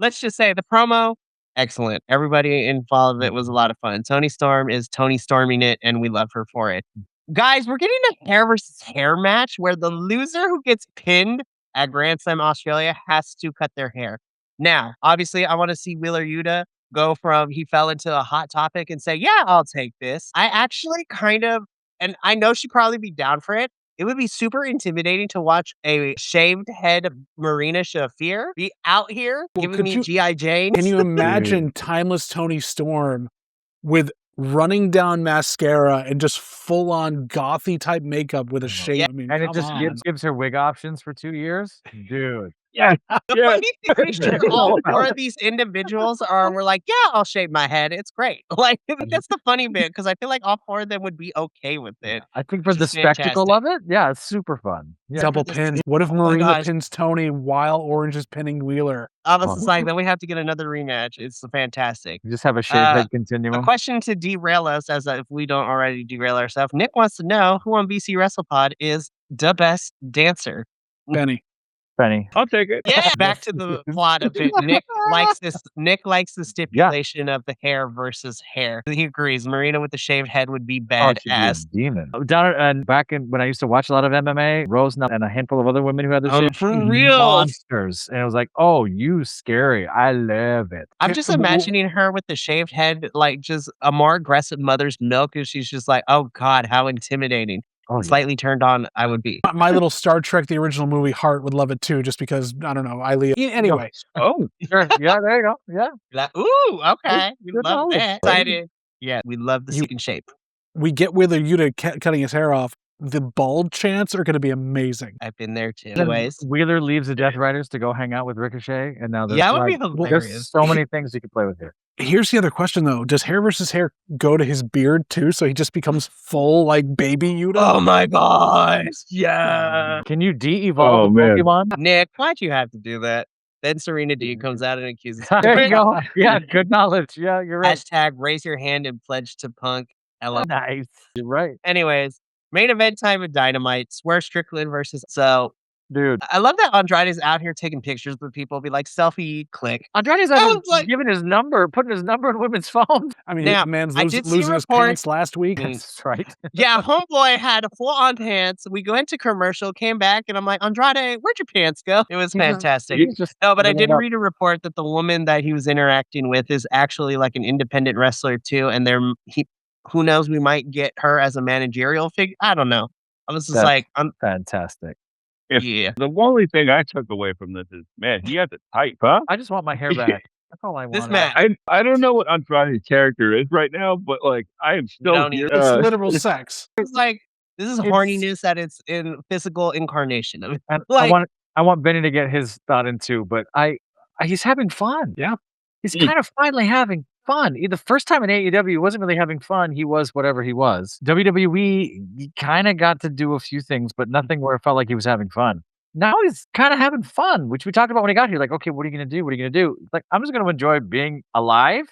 Let's just say the promo, excellent. Everybody involved of it was a lot of fun. Tony Storm is Tony Storming it, and we love her for it. Guys, we're getting a hair versus hair match where the loser who gets pinned at Grand Slam Australia has to cut their hair. Now, obviously, I want to see Wheeler Yuta go from he fell into a hot topic and say, yeah, I'll take this. I actually and I know she'd probably be down for it. It would be super intimidating to watch a shaved head Marina Shafir be out here Well, giving could me you- G.I. Jane. Can you imagine timeless Tony Storm with running down mascara and just full on gothy type makeup with a shave? Yeah. I mean, and it come just on. gives her wig options for 2 years, dude. Yeah, The yeah. funny thing is that all four of these individuals were like, yeah, I'll shave my head. It's great. Like, that's the funny bit because I feel like all four of them would be okay with it. I think for Which the is spectacle of it, yeah, it's super fun. Yeah. Double this- pins. What if oh my Marina gosh. pins Tony while Orange is pinning Wheeler? I was just like, then we have to get another rematch. It's fantastic. You just have a shaved head A continuum. question to derail us, as if we don't already derail ourselves. Nick wants to know who on BC Wrestle Pod is the best dancer. Benny. Penny. I'll take it. Yeah, back to the plot of it. Nick likes the stipulation of the hair versus hair. He agrees. Marina with the shaved head would be Oh, she'd be a badass. demon. Down and back in when I used to watch a lot of MMA, Rose and a handful of other women who had the same For real. monsters, and it was like, oh, you scary. I love it. I'm just imagining her with the shaved head, like just a more aggressive mother's milk, and she's just like, oh God, how intimidating. Oh, yeah. Slightly turned on, I would be. My little Star Trek, the original movie, Heart would love it too, just because, I don't know, Anyway, Oh, Sure. Yeah, there you go. Yeah. Like, ooh, okay. We good love knowledge. that. Excited. Yeah, we love the second shape. we get Wheeler Yuta cutting his hair off. The bald chants are going to be amazing. I've been there too. Then Anyways, Wheeler leaves the Death Riders to go hang out with Ricochet, and now there's yeah, that would like, be there's hilarious. so many things you could play with here. Here's the other question, though. Does hair versus hair go to his beard, too, so he just becomes full, like, baby Yuta? Oh my gosh. Yeah. Can you de-evolve a man. Pokemon? Nick, why'd you have to do that? Then Serena D comes out and accuses There you go. Yeah, good knowledge. Yeah, you're right. Hashtag raise your hand and pledge to Punk. LOL. Nice. You're right, Anyways, main event time with Dynamite. Swear Strickland versus. So dude. I love that Andrade's out here taking pictures with people. Be like, selfie, click. Andrade's I even was like- giving his number, putting his number in women's phones. I mean, Now, the man's I did see losing his reports- pants last week. That's right. Yeah, homeboy had a full on pants. We go into commercial, came back, and I'm like, Andrade, where'd your pants go? It was fantastic. He's just No, but I living did it up. read a report that the woman that he was interacting with is actually like an independent wrestler too, and who knows, we might get her as a managerial figure. I don't know. I was just That's like, fantastic. yeah. the only thing I took away from this is, man, he has a type, huh? I just want my hair back. That's all I want. This man, I don't know what Andrade's character is right now, but like I am still don't here. either. It's literal sex. it's like this is It's- horniness at its in physical incarnation of it. And Like- I want Benny to get his thought in too, but he's having fun. Yeah. He's kind of finally having fun. The first time in AEW, he wasn't really having fun. He was whatever he was. WWE, he kind of got to do a few things, but nothing where it felt like he was having fun. now he's kind of having fun, which we talked about when he got here. Like, okay, what are you going to do? What are you going to do? It's like, I'm just going to enjoy being alive.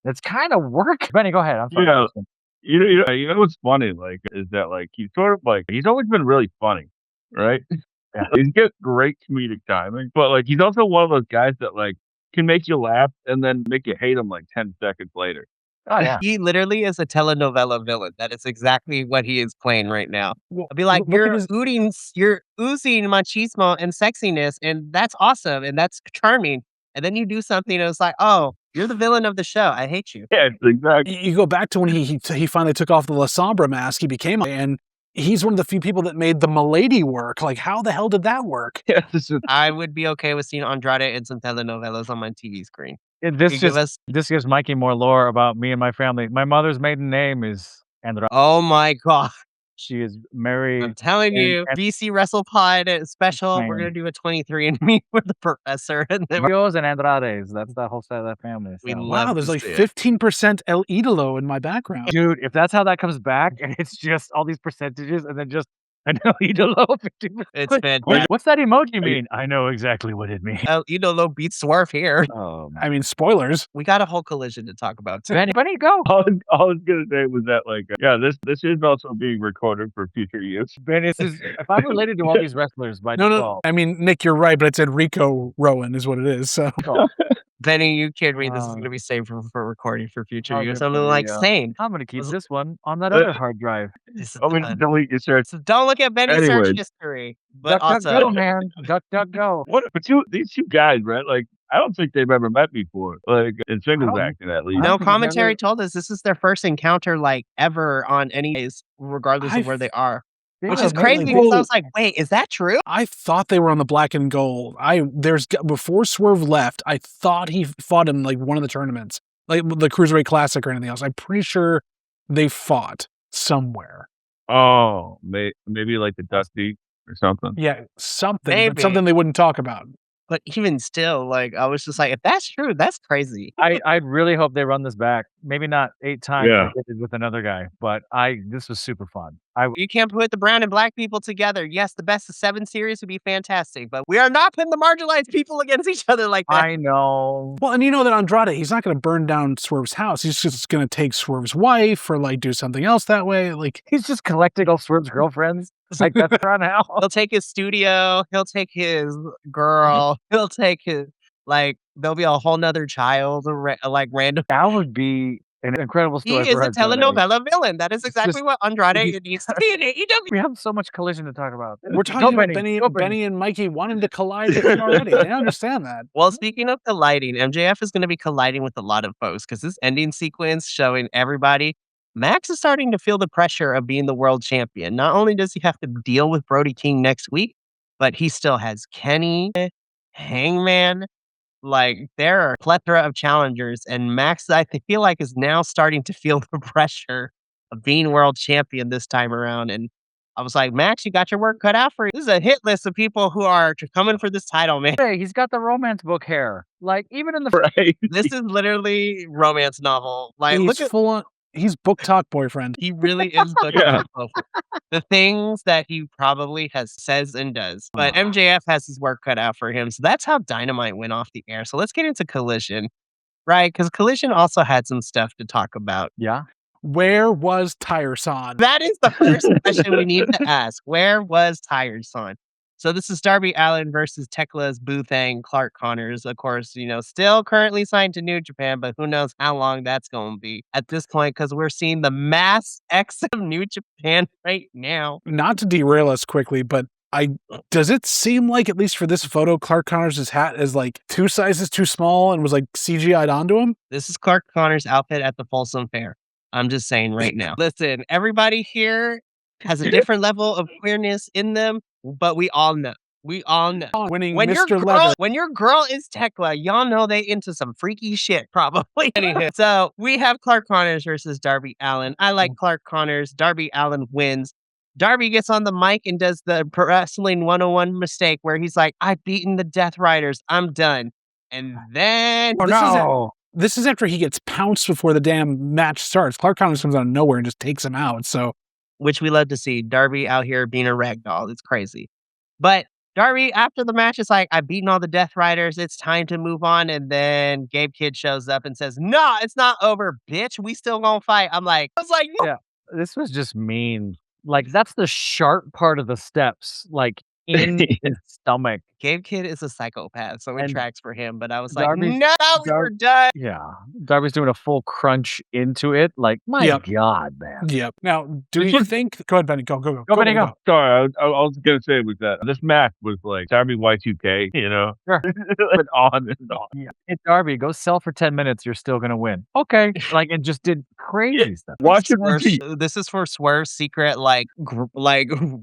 It's kind of work. Benny, go ahead. I'm sorry. Yeah. You know what's funny, like, is that, like, he's sort of like, he's always been really funny, right? Yeah. He's got great comedic timing, but, like, he's also one of those guys that, like, can make you laugh and then make you hate him, like, 10 seconds later. Oh, yeah. He literally is a telenovela villain. That is exactly what he is playing right now. Well, I'll be like, look at his- you're oozing machismo and sexiness, and that's awesome, and that's charming. And then you do something, and it's like, oh, you're the villain of the show. I hate you. Yeah, exactly. You go back to when he finally took off the La Sombra mask, he became, and he's one of the few people that made the Milady work. Like, how the hell did that work? Yeah, this is, I would be okay with seeing Andrade in some telenovelas on my TV screen. This Give us, gives Mikey more lore about me and my family. My mother's maiden name is Andrade. oh my God. She is married. I'm telling you, BC Wrestle Pod special. We're Man. going to do a 23andMe with the professor. And then Marios and Andrades. That's the whole side of that family. We so. love Wow, there's to like see it. 15% El Idolo in my background. Dude, if that's how that comes back and it's just all these percentages and then just an El Idolo 50%. It's Like, fantastic. what's that emoji mean? I know exactly what it means. El Idolo beats Swerve here. Oh, I mean, spoilers. We got a whole collision to talk about too. Benny, go. all I was gonna say was that, like, yeah, this is also being recorded for future use. Benny, this is, if I'm related to all these wrestlers by No. default. I mean, Nick, you're right, but it said Rico Rowan is what it is. So Benny, you kid me. This is Oh. going to be saved for recording for future Oh, use. good I'm for you, like, yeah. same. I'm going to keep Was- this one on that other hard drive. This is I'm gonna done. delete your search. So don't look at Benny's Anyways. search history. But Duck, also, duck, go, man. Duck, duck, go. What? But these two guys, right? Like, I don't think they've ever met before, like in singles don't- acting at least. I no don't think commentary never- told us this is their first encounter like ever on any days, regardless of where they are. Which Yeah, is man, crazy like, because I was like, wait, is that true? I thought they were on the black and gold. Before Swerve left, I thought he fought in like one of the tournaments, like the Cruiserweight Classic or anything else. I'm pretty sure they fought somewhere. Oh, maybe like the Dusty or something. Yeah, something. Maybe. But something they wouldn't talk about. But even still, like, I was just like, if that's true, that's crazy. I really hope they run this back. Maybe not 8 times Yeah. like they did with another guy, but this was super fun. You can't put the brown and black people together. Yes, the best of 7 series would be fantastic, but we are not putting the marginalized people against each other like that. I know. Well, and you know that Andrade, he's not going to burn down Swerve's house. He's just going to take Swerve's wife or like do something else that way. Like, He's just collecting all Swerve's girlfriends. Like that's around how. He'll take his studio. He'll take his girl. He'll take his, like, there'll be a whole nother child, like random. That would be an incredible He story. is for a Andrade. telenovela villain. That is exactly just- what Andrade needs to be in AEW. We have so much collision to talk about. we're talking Go, about Benny. Go, Benny and Mikey wanting to collide with him already. I understand that. Well, speaking of colliding, MJF is going to be colliding with a lot of folks because this ending sequence showing everybody, Max is starting to feel the pressure of being the world champion. Not only does he have to deal with Brody King next week, but he still has Kenny, Hangman. Like, there are a plethora of challengers, and Max, I feel like, is now starting to feel the pressure of being world champion this time around. And I was like, Max, you got your work cut out for you. This is a hit list of people who are coming for this title, man. Hey, he's got the romance book hair. Like even in the Right. This is literally romance novel. Like, He's look at full on. He's book talk boyfriend. he really is the Yeah. the things that he probably says and does. But MJF has his work cut out for him. So that's how Dynamite went off the air. So let's get into Collision, right? Because Collision also had some stuff to talk about. yeah. Where was Tyreson? That is the first question we need to ask. Where was Tyreson? So this is Darby Allin versus Tekla's Boothang, Clark Connors. Of course, still currently signed to New Japan, but who knows how long that's going to be at this point because we're seeing the mass X of New Japan right now. Not to derail us quickly, but does it seem like, at least for this photo, Clark Connors' hat is like 2 sizes too small and was like CGI'd onto him? This is Clark Connors' outfit at the Folsom Fair. I'm just saying right now. Listen, everybody here has a different level of queerness in them, but we all know. We all know. Winning When your, Mr. girl, Leather. when your girl is Tekla, y'all know they into some freaky shit, probably. Anywho, so we have Clark Connors versus Darby Allin. I like Clark Connors. Darby Allin wins. Darby gets on the mic and does the Pro Wrestling 101 mistake where he's like, I've beaten the Death Riders. I'm done. And then This is after he gets pounced before the damn match starts. Clark Connors comes out of nowhere and just takes him out. So which we love to see. Darby out here being a ragdoll. It's crazy. But Darby, after the match, is like, I've beaten all the Death Riders. It's time to move on. And then Gabe Kidd shows up and says, nah, it's not over, bitch. We still gonna fight. I was like, no. Yeah, this was just mean. Like, that's the sharp part of the steps, like, in his stomach. Gabe Kidd is a psychopath, so it And tracks for him. But I was like, Darby's no, we were done. Yeah, Darby's doing a full crunch into it. Like, my Yep. God, man. Yep. Now, do you think? Go ahead, Benny. Go. Go, Benny, go. Sorry, I was gonna say was that this match was like Darby Y2K, you know, Sure. but on and on. Yeah. Hey, Darby, go sell for 10 minutes. You're still going to win. Okay. Like, and just did crazy stuff. Watch it Swerve's- repeat. This is for Swerve's secret, like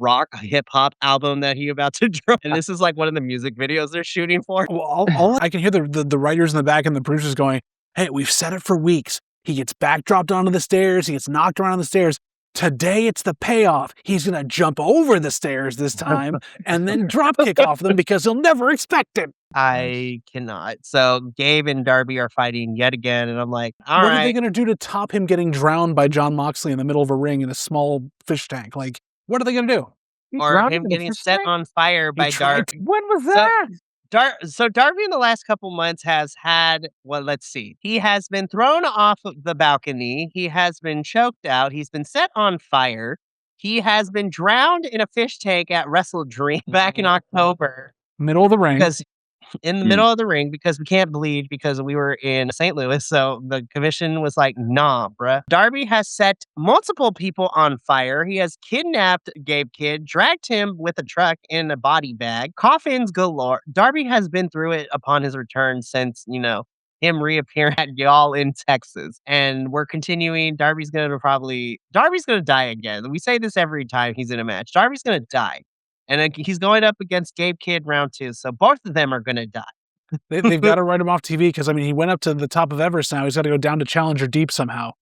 rock hip hop album that he about to drop, and this is like one of the music videos they're shooting for. Well, all I can hear the writers in the back and the producers going, "Hey, we've said it for weeks. He gets backdropped onto the stairs. He gets knocked around on the stairs. Today, it's the payoff. He's going to jump over the stairs this time and then drop kick off them because he'll never expect it." I cannot. So Gabe and Darby are fighting yet again, and I'm like, all What right. are they going to do to top him getting drowned by John Moxley in the middle of a ring in a small fish tank? Like, what are they going to do? Or him getting set on fire by Darby. When was that? So Darby in the last couple months has had, well, let's see. He has been thrown off of the balcony. He has been choked out. He's been set on fire. He has been drowned in a fish tank at Wrestle Dream back in October. Middle of the ring. Because in the middle of the ring, because we can't bleed because we were in St. Louis. So the commission was like, nah, bruh. Darby has set multiple people on fire. He has kidnapped Gabe Kidd, dragged him with a truck in a body bag, coffins galore. Darby has been through it upon his return since, him reappearing at y'all in Texas. And we're continuing. Darby's going to die again. We say this every time he's in a match. Darby's going to die. And then he's going up against Gabe Kidd round 2. So both of them are going to die. They've got to write him off TV because, he went up to the top of Everest now. He's got to go down to Challenger Deep somehow.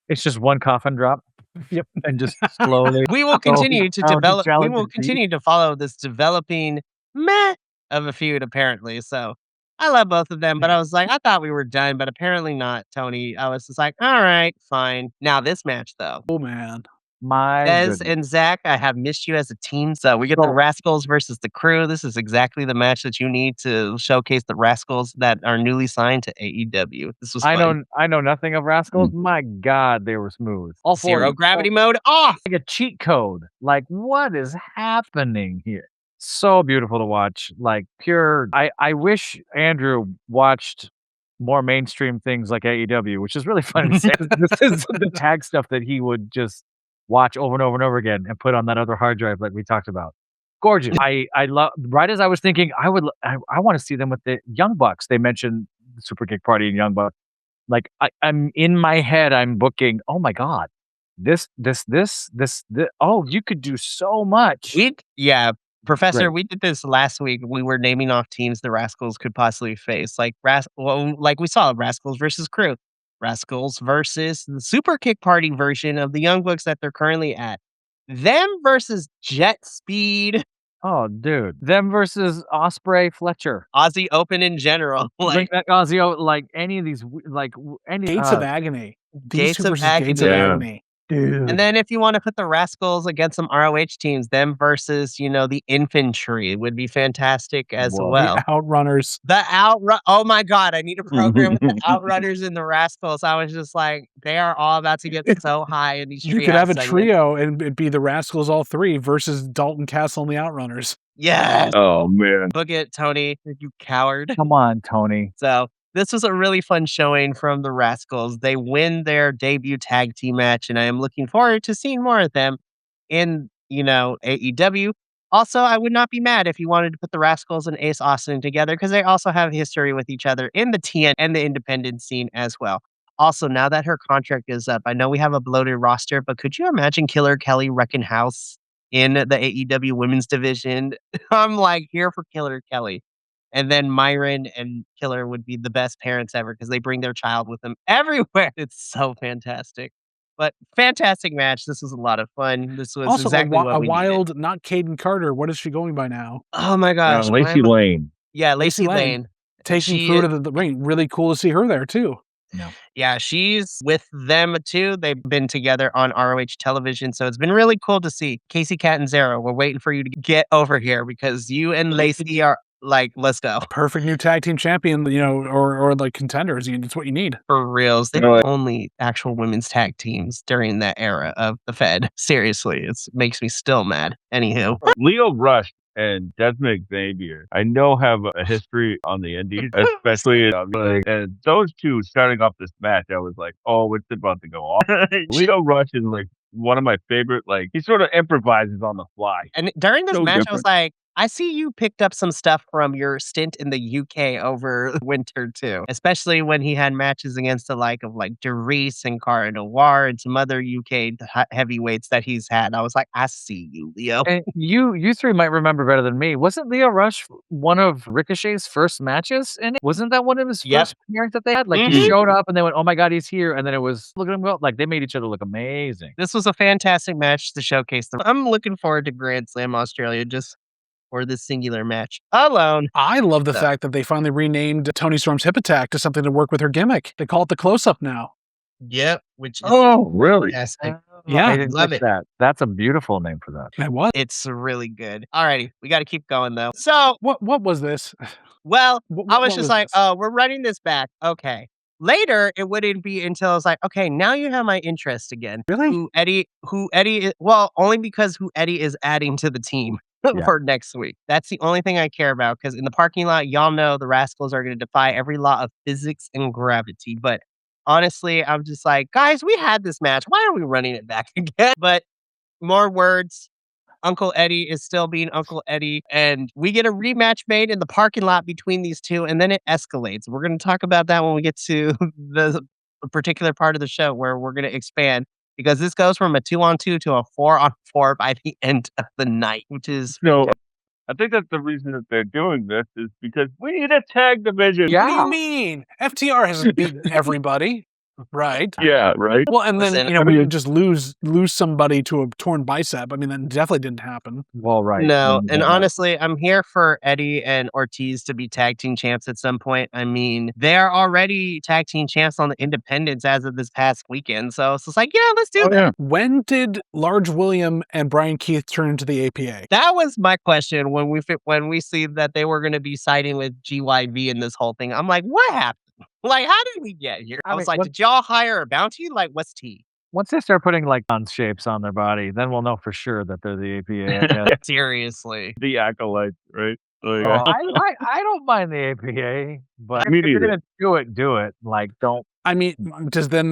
It's just one coffin drop. Yep. And just slowly. We will continue to down to develop. We Challenger will Deep. continue to follow this developing meh of a feud, apparently. So I love both of them, but I was like, I thought we were done, but apparently not, Tony. I was just like, all right, fine. Now this match, though. Oh, man. My Des goodness. and Zach, I have missed you as a team. So we get the Rascals versus the Crew. This is exactly the match that you need to showcase the Rascals that are newly signed to AEW. This was fun. I know nothing of Rascals. My God, they were smooth. All four of Zero them. gravity mode off. Like a cheat code. Like, what is happening here? So beautiful to watch. Like, pure. I wish Andrew watched more mainstream things like AEW, which is really fun to say. This is the tag stuff that he would just watch over and over and over again and put on that other hard drive like we talked about. Gorgeous. I love, right as I was thinking, I want to see them with the Young Bucks. They mentioned the Super Kick Party and Young Bucks. Like, I'm in my head, I'm booking, oh my God, this, oh, you could do so much. Professor, Right. we did this last week. We were naming off teams the Rascals could possibly face. Like we saw Rascals versus Crew. Rascals versus the Super Kick Party version of the Young Bucks that they're currently at. Them versus Jet Speed. Oh, dude. Them versus Osprey Fletcher. Aussie Open in general. Like that Ozzy, like any of these, Gates of Agony. Gates of Gates Agony. of Agony. dude. And then if you want to put the Rascals against some ROH teams, them versus, the Infantry would be fantastic as Whoa. well. The Outrunners. The Outrun. Oh my God, I need a program with the Outrunners and the Rascals. I was just like, they are all about to get so high in these You could have a trio and it'd be the Rascals all three versus Dalton Castle and the Outrunners. Yes. Oh man. Book it, Tony, you coward. Come on, Tony. So this was a really fun showing from the Rascals. They win their debut tag team match, and I am looking forward to seeing more of them in, AEW. Also, I would not be mad if you wanted to put the Rascals and Ace Austin together because they also have history with each other in the TN and the independent scene as well. Also, now that her contract is up, I know we have a bloated roster, but could you imagine Killer Kelly wrecking house in the AEW women's division? I'm like here for Killer Kelly. And then Myron and Killer would be the best parents ever because they bring their child with them everywhere. It's so fantastic. But fantastic match. This was a lot of fun. This was Also, exactly what a we wild, needed. not Caden Carter. What is she going by now? Oh my gosh. Lacey Lane. Yeah, Lacey Lacey Lane. Lane. Taking She food to the ring. Really cool to see her there too. Yeah, she's with them too. They've been together on ROH television, so it's been really cool to see. Casey Catanzaro, we're waiting for you to get over here because you and Lacey are like, let's go. Perfect new tag team champion, or like contenders. It's what you need. For reals. They No, were only actual women's tag teams during that era of the Fed. Seriously, it makes me still mad. Anywho. Leo Rush and Desmond Xavier, I know have a history on the indies, especially and those two starting off this match, I was like, oh, it's about to go off. Leo Rush is like one of my favorite, like he sort of improvises on the fly. And during this So match, I different. was like, I see you picked up some stuff from your stint in the UK over winter too, especially when he had matches against the like of like Derice and Cara Noir and some other UK heavyweights that he's had. I was like, I see you, Leo. And you three might remember better than me. Wasn't Leo Rush one of Ricochet's first matches in it? Wasn't that one of his Yep. first appearances that they had? Like Mhm. he showed up and they went, "Oh my god, he's here!" And then it was look at him go. Like they made each other look amazing. This was a fantastic match to showcase them. I'm looking forward to Grand Slam Australia just for this singular match alone. I love the So- fact that they finally renamed Tony Storm's hip attack to something to work with her gimmick. They call it the close up now. Yep, which is Oh, really? fantastic. Yeah. I didn't Love catch it. that. That's a beautiful name for that. It was. It's really good. Alrighty, we got to keep going though. So, What was this? well, What- I was what just was like, this? oh, we're running this back. Okay. Later, it wouldn't be until I was like, okay, now you have my interest again. Really? Who Eddie is, well, only because who Eddie is adding to the team Yeah. for next week. That's the only thing I care about because in the parking lot, y'all know the Rascals are going to defy every law of physics and gravity. But honestly, I'm just like, guys, we had this match. Why are we running it back again? But more words. Uncle Eddie is still being Uncle Eddie, and we get a rematch made in the parking lot between these two, and then it escalates. We're going to talk about that when we get to the particular part of the show where we're going to expand because this goes from a 2-on-2 to a 4-on-4 by the end of the night, which is No, I think that's the reason that they're doing this is because we need a tag division. What do you mean? FTR hasn't beaten everybody, right? Yeah, right. Well, and then Listen, we I mean- would just lose somebody to a torn bicep. I mean, that definitely didn't happen. Well, right. No, Mm, and yeah. honestly, I'm here for Eddie and Ortiz to be tag team champs at some point. I mean, they're already tag team champs on the independents as of this past weekend. So it's just like, yeah, let's do Oh, that. yeah. When did Large William and Brian Keith turn into the APA? That was my question when we see that they were going to be siding with GYV in this whole thing. I'm like, what happened? Like, how did we get here? I I was mean, like, what- did y'all hire a bounty? Like, what's tea? Once they start putting like on shapes on their body, then we'll know for sure that they're the APA. I guess. Seriously. The acolytes, right? Like, Oh, I don't mind the APA, but Me if you're neither. gonna do it. Like, don't. I mean, does then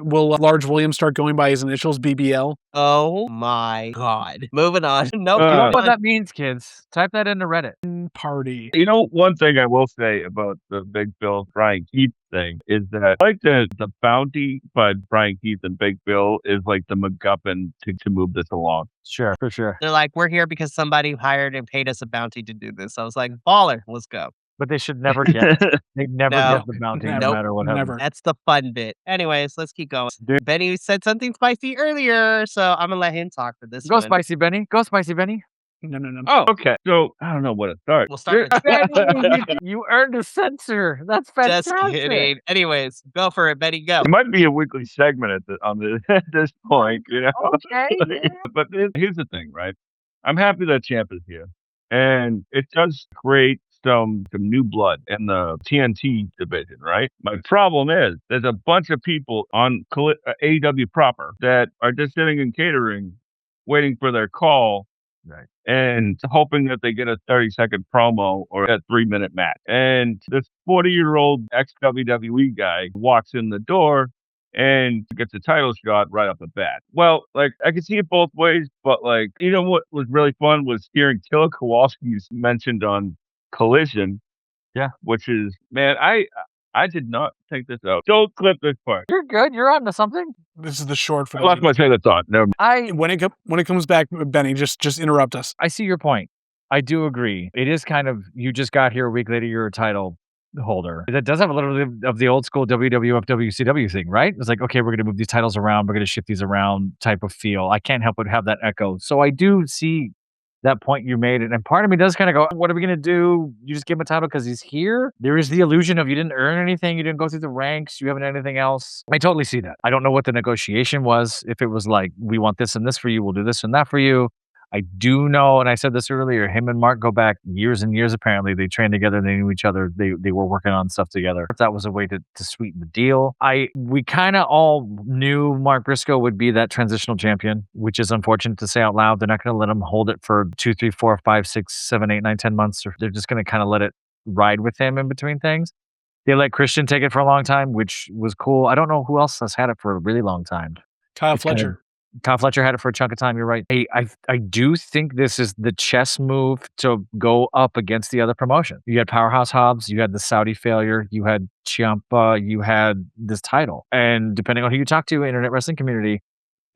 will Large William start going by his initials, BBL? Oh my God. Moving on. Nope. You know Uh, what that means, kids? Type that into Reddit. Party. You know, one thing I will say about the Big Bill Brian Keith thing is that I like the bounty, but Brian Keith and Big Bill is like the MacGuffin to move this along. Sure, for sure. They're like, we're here because somebody hired and paid us a bounty to do this. I was like, baller, let's go. But they should never get. They never No. get the bounty, Never. no matter what happens. Never. That's the fun bit. Anyways, let's keep going. Dude. Benny said something spicy earlier, so I'm gonna let him talk for this Go one. spicy Benny. Go spicy Benny. No. Oh, okay. So I don't know where to start. We'll start with Benny, you earned a censor. That's Just fantastic. kidding. Anyways, go for it, Betty. Go. It might be a weekly segment at this point, you know. Okay. yeah. But here's the thing, right? I'm happy that Champ is here, and it does create some new blood in the TNT division, right? My problem is there's a bunch of people on AEW proper that are just sitting in catering, waiting for their call. Right. And hoping that they get a 30-second promo or a 3-minute match. And this 40-year-old ex-WWE guy walks in the door and gets a title shot right off the bat. Well, like, I can see it both ways, but, like, you know what was really fun was hearing Killer Kowalski's mentioned on Collision. Yeah. Which is, man, I did not take this out. Don't clip this part. You're good. You're on to something. This is the short for I lost my train of thought. Never mind. When it comes back, Benny, just interrupt us. I see your point. I do agree. It is kind of, you just got here a week later, you're a title holder. That does have a little bit of the old school WWF WCW thing, right? It's like, okay, we're going to move these titles around. We're going to shift these around type of feel. I can't help but have that echo. So I do see that point you made. And part of me does kind of go, what are we going to do? You just give him a title because he's here? There is the illusion of you didn't earn anything. You didn't go through the ranks. You haven't done anything else. I totally see that. I don't know what the negotiation was. If it was like, we want this and this for you, we'll do this and that for you. I do know, and I said this earlier, him and Mark go back years and years, apparently. They trained together, they knew each other, they were working on stuff together. If that was a way to sweeten the deal. We kind of all knew Mark Briscoe would be that transitional champion, which is unfortunate to say out loud. They're not going to let him hold it for 2, 3, 4, 5, 6, 7, 8, 9, 10 months. They're just going to kind of let it ride with him in between things. They let Christian take it for a long time, which was cool. I don't know who else has had it for a really long time. Kyle Fletcher. Kyle Fletcher had it for a chunk of time. You're right. I do think this is the chess move to go up against the other promotion. You had Powerhouse Hobbs, you had the Saudi failure, you had Ciampa, you had this title. And depending on who you talk to, internet wrestling community,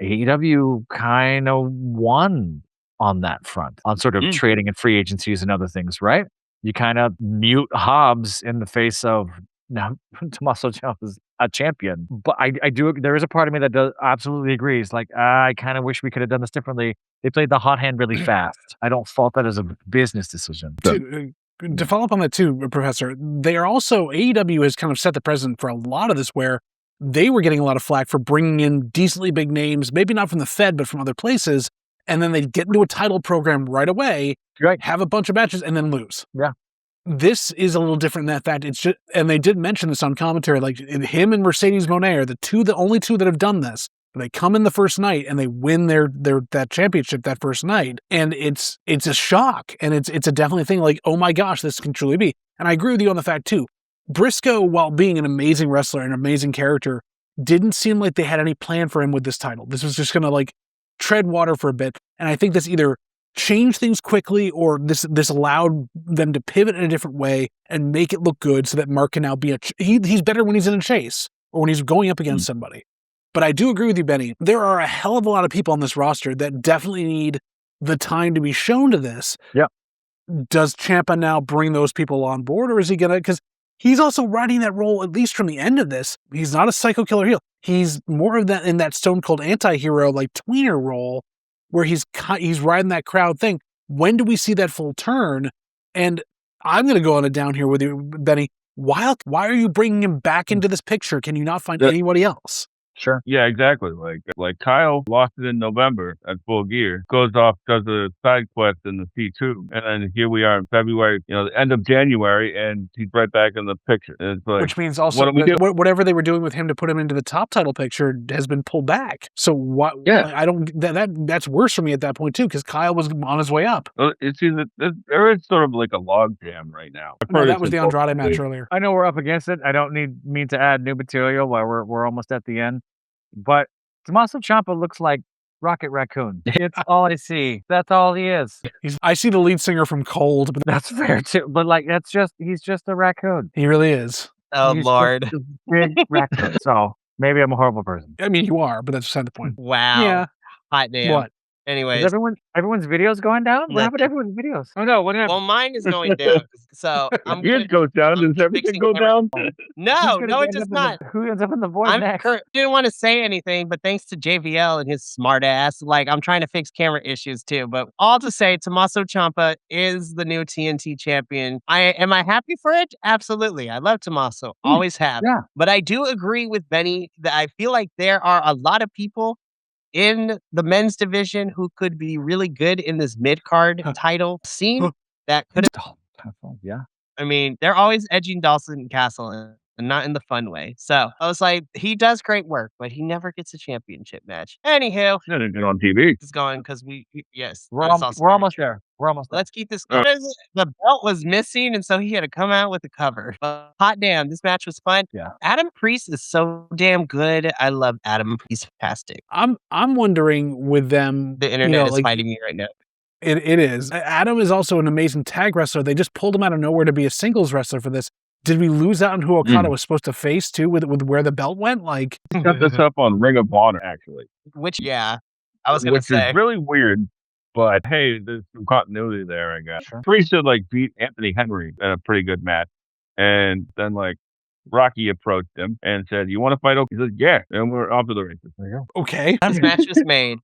AEW kind of won on that front, on sort of trading and free agencies and other things, right? You kind of mute Hobbs in the face of now Tommaso Ciampa's a champion. But I do, there is a part of me that does absolutely agrees. Like, I kind of wish we could have done this differently. They played the hot hand really fast. I don't fault that as a business decision. To follow up on that too, Professor, they are also, AEW has kind of set the precedent for a lot of this where they were getting a lot of flack for bringing in decently big names, maybe not from the Fed, but from other places. And then they'd get into a title program right away, right, have a bunch of matches, and then lose. Yeah. This is a little different in that fact. It's just, and they did mention this on commentary, like him and Mercedes Moné are the only two that have done this. They come in the first night and they win that championship that first night. And it's a shock. And it's a definitely thing like, oh my gosh, this can truly be. And I agree with you on the fact too. Briscoe, while being an amazing wrestler and an amazing character, didn't seem like they had any plan for him with this title. This was just going to like tread water for a bit. And I think this either change things quickly or this allowed them to pivot in a different way and make it look good so that Mark can now be he's better when he's in a chase or when he's going up against somebody. But I do agree with you, Benny. There are a hell of a lot of people on this roster that definitely need the time to be shown to this. Yeah. Does Ciampa now bring those people on board, or is he gonna, because he's also riding that role, at least from the end of this. He's not a psycho killer heel. He's more of that in that Stone Cold anti-hero, like tweener role, where he's riding that crowd thing. When do we see that full turn? And I'm going to go on it down here with you, Benny. Why are you bringing him back into this picture? Can you not find anybody else? Sure. Yeah, exactly. Like Kyle lost it in November at Full Gear, goes off, does a side quest in the C2, and then here we are in February, the end of January, and he's right back in the picture. And it's like, which means also whatever they were doing with him to put him into the top title picture has been pulled back. So what? Yeah, I don't. That's worse for me at that point too, because Kyle was on his way up. Well, it seems that there is sort of like a log jam right now. No, that was the Andrade match earlier. I know we're up against it. I don't mean to add new material while we're almost at the end. But Tommaso Ciampa looks like Rocket Raccoon. It's all I see. That's all he is. I see the lead singer from Cold, but that's fair too. But like, he's just a raccoon. He really is. Oh, he's Lord. Big raccoon. So maybe I'm a horrible person. I mean, you are, but that's beside the point. Wow. Yeah. Hot damn. What? Anyways. Is everyone's videos going down? What happened to everyone's videos? Oh no, what happened? Well, mine is going down. So yours goes down. Does everything go down? No, it does not. Who ends up in the void next? Didn't want to say anything, but thanks to JVL and his smart ass, like I'm trying to fix camera issues too. But all to say, Tommaso Ciampa is the new TNT champion. Am I happy for it? Absolutely. I love Tommaso. Always have. Yeah. But I do agree with Benny that I feel like there are a lot of people in the men's division who could be really good in this mid-card title scene that could have. Yeah. I mean, they're always edging Dawson Castle and not in the fun way. So I was like, he does great work, but he never gets a championship match. Anywho. He doesn't get on TV. It's going because yes. We're almost there. We're almost there. Let's keep this. The belt was missing, and so he had to come out with the cover. But hot damn, this match was fun. Yeah. Adam Priest is so damn good. I love Adam. He's fantastic. I'm wondering with them. The internet is fighting me right now. It is. Adam is also an amazing tag wrestler. They just pulled him out of nowhere to be a singles wrestler for this. Did we lose out on who Okada was supposed to face too with where the belt went? Like, set this up on Ring of Honor actually. Which I was gonna say, which is really weird. But hey, there's some continuity there, I guess. Sure. Priest had beat Anthony Henry in a pretty good match, and then Rocky approached him and said, "You want to fight?" He said, "Yeah," and we're off to the races. There you go. Okay, this match was made.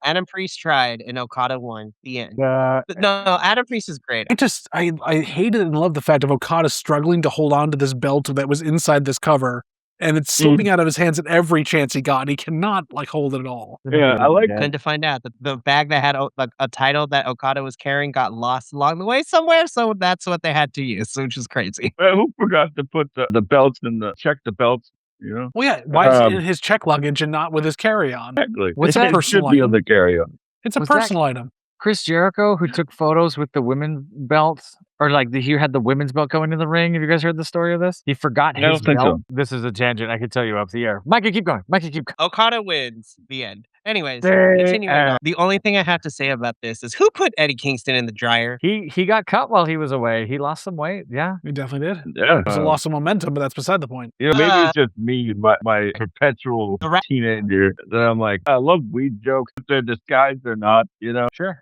Adam Priest tried and Okada won. The end. Uh, No, Adam Priest is great. I hated and love the fact of Okada struggling to hold on to this belt that was inside this cover, and it's slipping out of his hands at every chance he got, and he cannot hold it at all. Yeah, I like Couldn't to find out that the bag that had a title that Okada was carrying got lost along the way somewhere, so that's what they had to use, which is crazy. who forgot to put the belts in check the belts, you know? Well, yeah, why is it in his check luggage and not with his carry-on? Exactly. What's It that should personal be item? on the carry-on. It's a Was that- personal item. Chris Jericho, who took photos with the women's belts, or he had the women's belt going in the ring. Have you guys heard the story of this? He forgot I don't his think belt. so. This is a tangent I could tell you off the air. Mikey, keep going. Mikey, keep going. Okada wins. The end. Anyways, They continuing are- on. The only thing I have to say about this is who put Eddie Kingston in the dryer? He got cut while he was away. He lost some weight. Yeah. He definitely did. Yeah. It was a loss of momentum, but that's beside the point. You know, maybe it's just me, my perpetual The ra- teenager, that I'm like, I love weed jokes, if they're disguised or not, you know? Sure.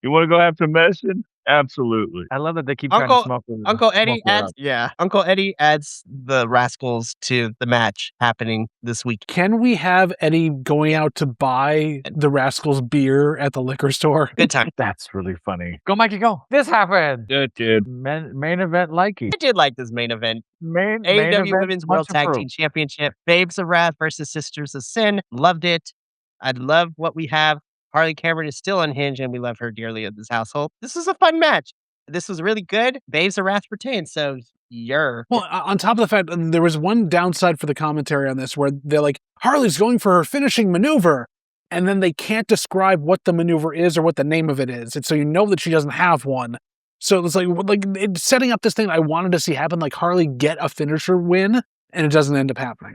You want to go have some medicine? Absolutely. I love that they keep Uncle- trying to smoke. Uncle Eddie smoke her adds Uncle Eddie adds the Rascals to the match happening this week. Can we have Eddie going out to buy the Rascals beer at the liquor store? Good time. That's really funny. Go, Mikey, go. This happened. That did. Main event likey. I did like this main event. Main AEW event Women's World much Tag approved. Team Championship. Babes of Wrath versus Sisters of Sin. Loved it. I love what we have. Harley Cameron is still unhinged, and we love her dearly in this household. This was a fun match. This was really good. Babes of Wrath retained, so you're. Well, on top of the fact, there was one downside for the commentary on this where they're like, Harley's going for her finishing maneuver. And then they can't describe what the maneuver is or what the name of it is. And so you know that she doesn't have one. So it's it's setting up this thing I wanted to see happen, like Harley get a finisher win, and it doesn't end up happening.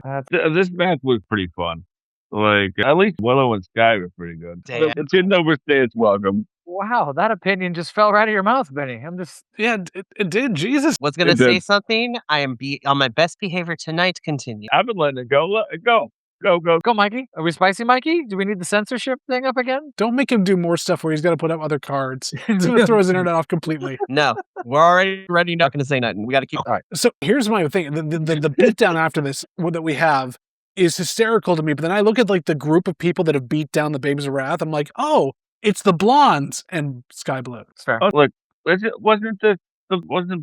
This match was pretty fun. Like, at least Willow and Sky were pretty good. Damn. It didn't overstay its welcome. Wow, that opinion just fell right out of your mouth, Benny. I'm just. Yeah, it did. Jesus. Was going to It say did. something. I am on my best behavior tonight. Continue. I've been letting it go. Let it go. Go. Go, Mikey. Are we spicy, Mikey? Do we need the censorship thing up again? Don't make him do more stuff where he's got to put up other cards. He's going to throw his internet off completely. No, we're already not going to say nothing. We got to keep. All right. So here's my thing. The beatdown after this that we have is hysterical to me. But then I look at the group of people that have beat down the Babes of Wrath. I'm like, oh, it's the blondes and Sky Blue. It's fair. Oh, look, wasn't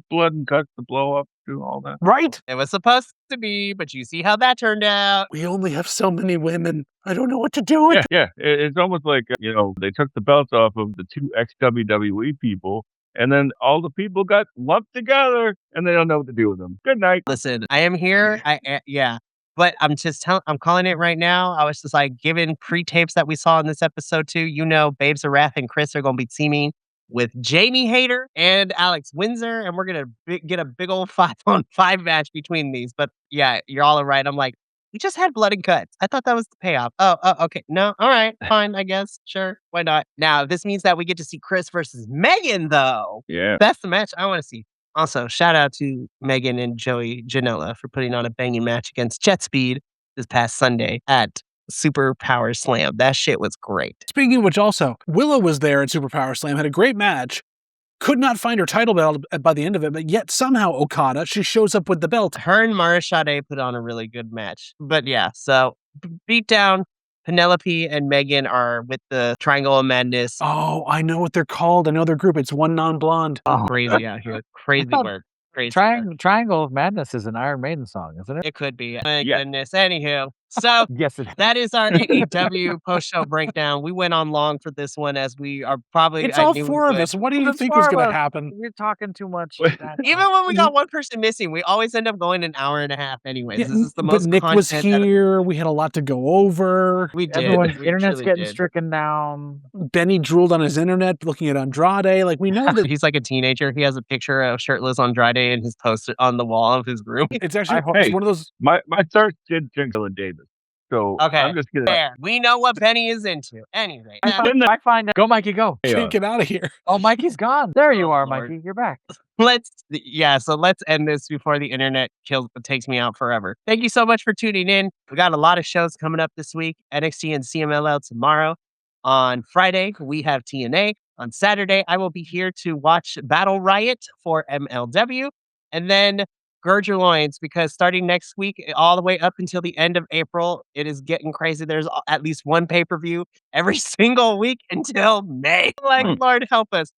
blood and guts the blow up do all that? Right? It was supposed to be, but you see how that turned out. We only have so many women. I don't know what to do with. Yeah. It's almost like, they took the belts off of the two ex-WWE people, and then all the people got lumped together, and they don't know what to do with them. Good night. Listen, I am here. Yeah. But I'm just I'm calling it right now. I was just given pre-tapes that we saw in this episode too. Babes of Wrath and Chris are going to be teaming with Jamie Hayter and Alex Windsor, and we're going to get a big old 5-on-5 match between these. But yeah, you're all right. I'm like, we just had blood and guts. I thought that was the payoff. Oh, okay. No, all right, fine, I guess. Sure, why not? Now, this means that we get to see Chris versus Megan, though. Yeah. That's the match I want to see. Also, shout out to Megan and Joey Janela for putting on a banging match against Jet Speed this past Sunday at Super Power Slam. That shit was great. Speaking of which, also, Willow was there at Super Power Slam, had a great match, could not find her title belt by the end of it, but yet somehow Okada, she shows up with the belt. Her and Mara Sade put on a really good match. But yeah, so Beatdown, Penelope and Megan are with the Triangle of Madness. Oh, I know what they're called. I know their group. It's One Non-Blonde. Crazy out here. Crazy thought work. Crazy work. Triangle of Madness is an Iron Maiden song, isn't it? It could be. My Yeah. goodness. Anywho, so Yes, it is. that is our AEW post-show breakdown. We went on long for this one as we are probably... It's I all knew we four of would. us. What do you It's think was four going of to us. happen? You're talking too much. Even when we got one person missing, we always end up going an hour and a half anyways. Yeah, This is the but most Nick was content that here. We had a lot to go over. we did. Everyone's We internet's truly getting did. stricken down. Benny drooled on his internet looking at Andrade. We know that He's like a teenager. He has a picture of shirtless Andrade and his post on the wall of his room. it's actually Hey. it's one of those. My thirst did drink Dylan Davis. So Okay, I'm just gonna Fair. We know what Benny is into. Anyway, now, I find that. Go, Mikey, go. Yeah. Get out of here. Oh, Mikey's gone. There you Oh, are, Lord. Mikey. You're back. so let's end this before the internet takes me out forever. Thank you so much for tuning in. We got a lot of shows coming up this week. NXT and CMLL tomorrow. On Friday, we have TNA. On Saturday, I will be here to watch Battle Riot for MLW. And then gird your loins because starting next week, all the way up until the end of April, it is getting crazy. There's at least one pay-per-view every single week until May. Like, Lord help us.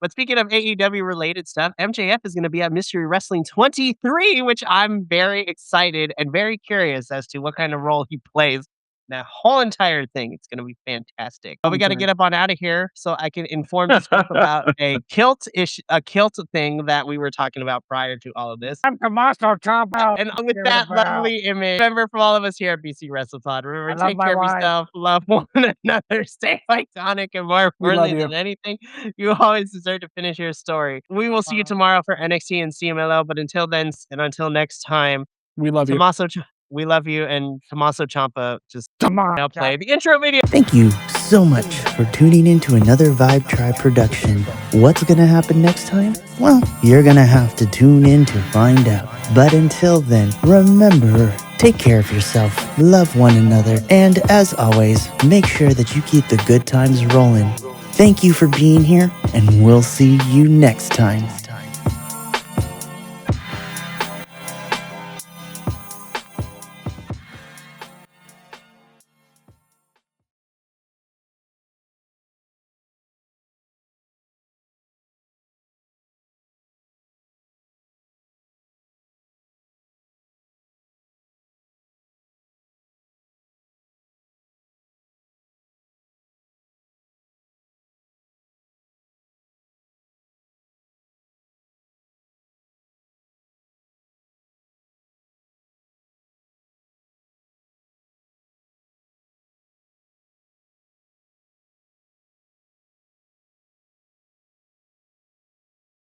But speaking of AEW related stuff, MJF is going to be at Mystery Wrestling 23, which I'm very excited and very curious as to what kind of role he plays. That whole entire thing, it's going to be fantastic. But we got to get up on out of here so I can inform this group about a kilt thing that we were talking about prior to all of this. I'm Tommaso Ciampa. And with that lovely image, remember from all of us here at BC Wrestle Pod, remember, take care of yourself, love one another, stay iconic, and more importantly than anything, you always deserve to finish your story. We will see you tomorrow for NXT and CMLL, but until then, and until next time, We love you. we love you, and Tommaso Ciampa just now play the intro video. Thank you so much for tuning in to another Vibe Tribe production. What's gonna happen next time? Well, you're gonna have to tune in to find out. But until then, remember, take care of yourself, love one another, and as always, make sure that you keep the good times rolling. Thank you for being here, and we'll see you next time.